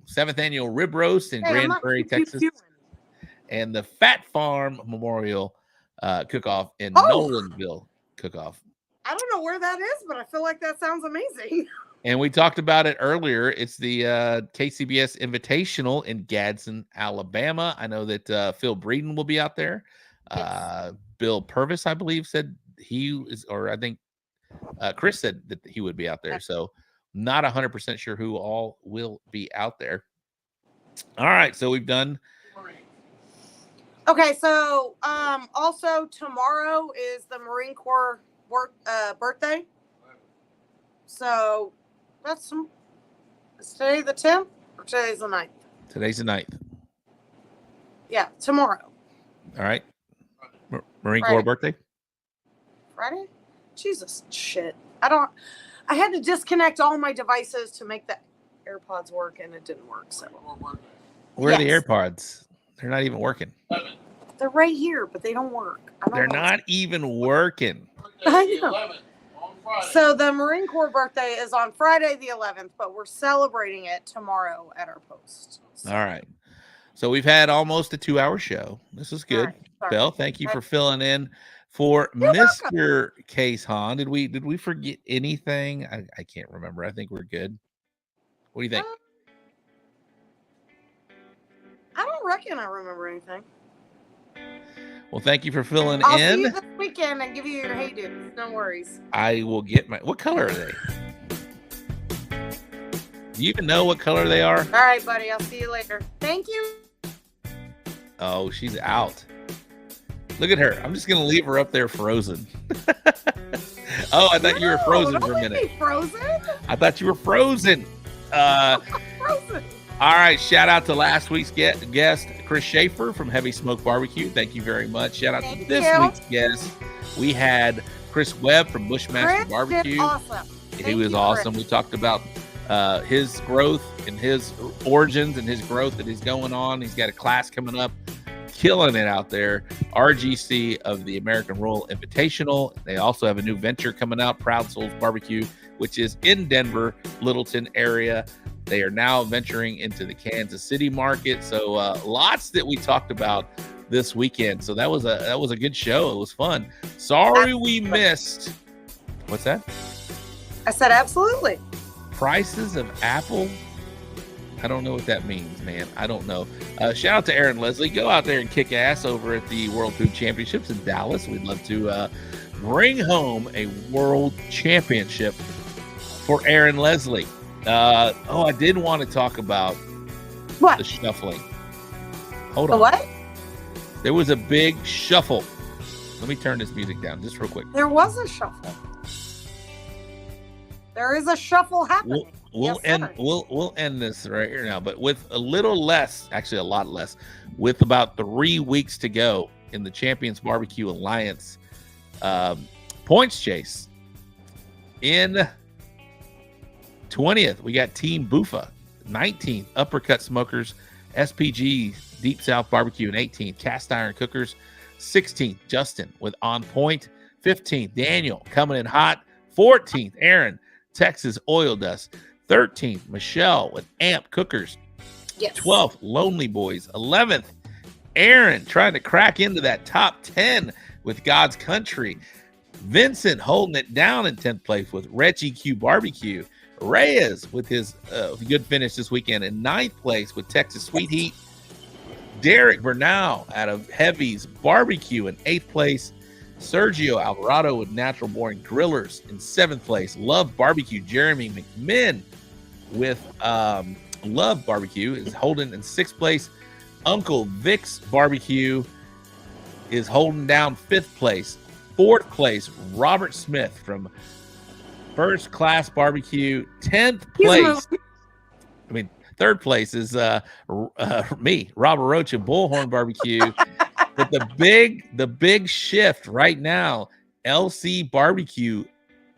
7th Annual Rib Roast in Grand Prairie, Texas, and the Fat Farm Memorial Cook-Off in Nolanville Cook-Off. I don't know where that is, but I feel like that sounds amazing. And we talked about it earlier. It's the KCBS Invitational in Gadsden, Alabama. I know that Phil Breeden will be out there. Bill Purvis, I believe, said he is, or I think Chris said that he would be out there. So not 100% sure who all will be out there. All right, so we've done. Okay, so also tomorrow is the Marine Corps birthday. So that's is today the 10th or today's the 9th? Today's the 9th. Yeah, tomorrow. All right. Marine Corps birthday? Friday? Jesus, shit. I had to disconnect all my devices to make the AirPods work, and it didn't work. So where are the AirPods? They're not even working. They're right here, but they don't work. They're not even working. I know. So the Marine Corps birthday is on Friday the 11th, but we're celebrating it tomorrow at our post. All right. So we've had almost a 2-hour show. This is good. Right, Belle, thank you for filling in for Mr. Case Han. Did we forget anything? I can't remember. I think we're good. What do you think? I don't reckon I remember anything. Well, thank you for filling I'll in. see you this weekend and give you your hey dudes. No worries. I will get my. What color are they? Do you even know what color they are? All right, buddy. I'll see you later. Thank you. Oh, she's out. Look at her. I'm just going to leave her up there frozen. Oh, I thought you were frozen for a minute. Frozen? I thought you were frozen. Frozen. All right. Shout out to last week's guest, Chris Schaefer from Heavy Smoke Barbecue. Thank you very much. Shout out to this week's guest. We had Chris Webb from Bushmaster BBQ. Awesome. He was awesome. We talked about his growth and his origins and his growth that is going on. He's got a class coming up, killing it out there. RGC of the American Rural Invitational. They also have a new venture coming out, Proud Souls Barbecue, which is in Denver, Littleton area. They are now venturing into the Kansas City market. So lots that we talked about this weekend. So that was a good show. It was fun. Sorry we missed. What's that? I said absolutely. Prices of Apple. I don't know what that means, man. I don't know. Shout out to Aaron Leslie. Go out there and kick ass over at the World Food Championships in Dallas. We'd love to bring home a world championship for Aaron Leslie. I did want to talk about what? The shuffling. Hold on. What? There was a big shuffle. Let me turn this music down just real quick. There was a shuffle. There is a shuffle happening. We'll end this right here now, but with a little less, actually a lot less, with about 3 weeks to go in the Champions Barbecue Alliance points chase. In 20th, we got Team Buffa. 19th, Uppercut Smokers, SPG Deep South Barbecue. And 18th, Cast Iron Cookers. 16th, Justin with On Point. 15th, Daniel coming in hot. 14th, Aaron, Texas Oil Dust. 13th, Michelle with Amp Cookers. Yes. 12th, Lonely Boys. 11th, Aaron trying to crack into that top 10 with God's Country. Vincent holding it down in 10th place with Recteq Barbecue. Reyes with his good finish this weekend in 9th place with Texas Sweet Heat. Derek Bernal out of Heavy's Barbecue in 8th place. Sergio Alvarado with Natural Born Grillers in 7th place. Love Barbecue, Jeremy McMinn with Love Barbecue is holding in 6th place. Uncle Vic's Barbecue is holding down 5th place. 4th place, Robert Smith from First Class Barbecue. 10th place. 3rd place is me, Robert Roach of Bullhorn Barbecue. But the big shift right now, LC Barbecue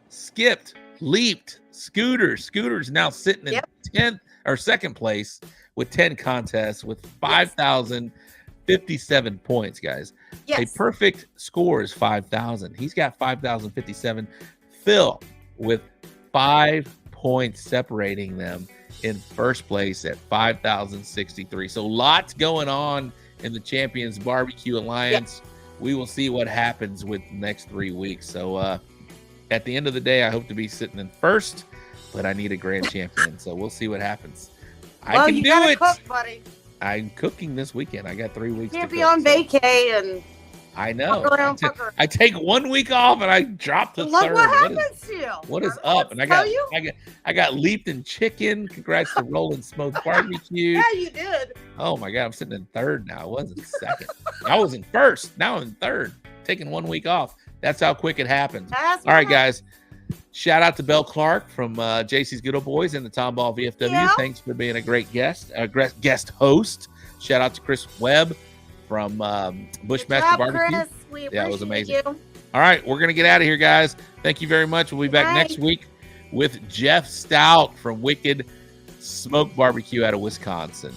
skipped, leaped. Scooter's now sitting in 10th or 2nd place with 10 contests with 5,057 points, guys. Yes. A perfect score is 5,000. He's got 5,057. Phil with 5 points separating them in 1st place at 5,063. So lots going on in the Champions Barbecue Alliance. We will see what happens with the next 3 weeks. So at the end of the day, I hope to be sitting in 1st, but I need a grand champion. So we'll see what happens. Well, I can do it. Cook, buddy. I'm cooking this weekend. I got 3 weeks. You can't to be cook, on vacay and I know. fuck I take 1 week off and I drop the look 3rd. what happens to you. What is up? And I got leaped in chicken. Congrats to Roland Smoked Barbecue. Yeah, you did. Oh my God, I'm sitting in 3rd now. I wasn't 2nd. I was in 1st. Now I'm in 3rd. Taking 1 week off. That's how quick it happens. All right, guys. Shout out to Belle Clark from JC's Good Old Boys and the Tomball VFW. Yeah. Thanks for being a great guest host. Shout out to Chris Webb from Bushmaster BBQ. Chris. We Yeah, it was amazing. You. All right, we're going to get out of here, guys. Thank you very much. We'll be back next week with Jeff Stout from Wicked Smoke Barbecue out of Wisconsin.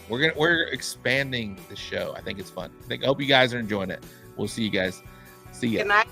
We're expanding the show. I think it's fun. I hope you guys are enjoying it. We'll see you guys. See ya. Good night.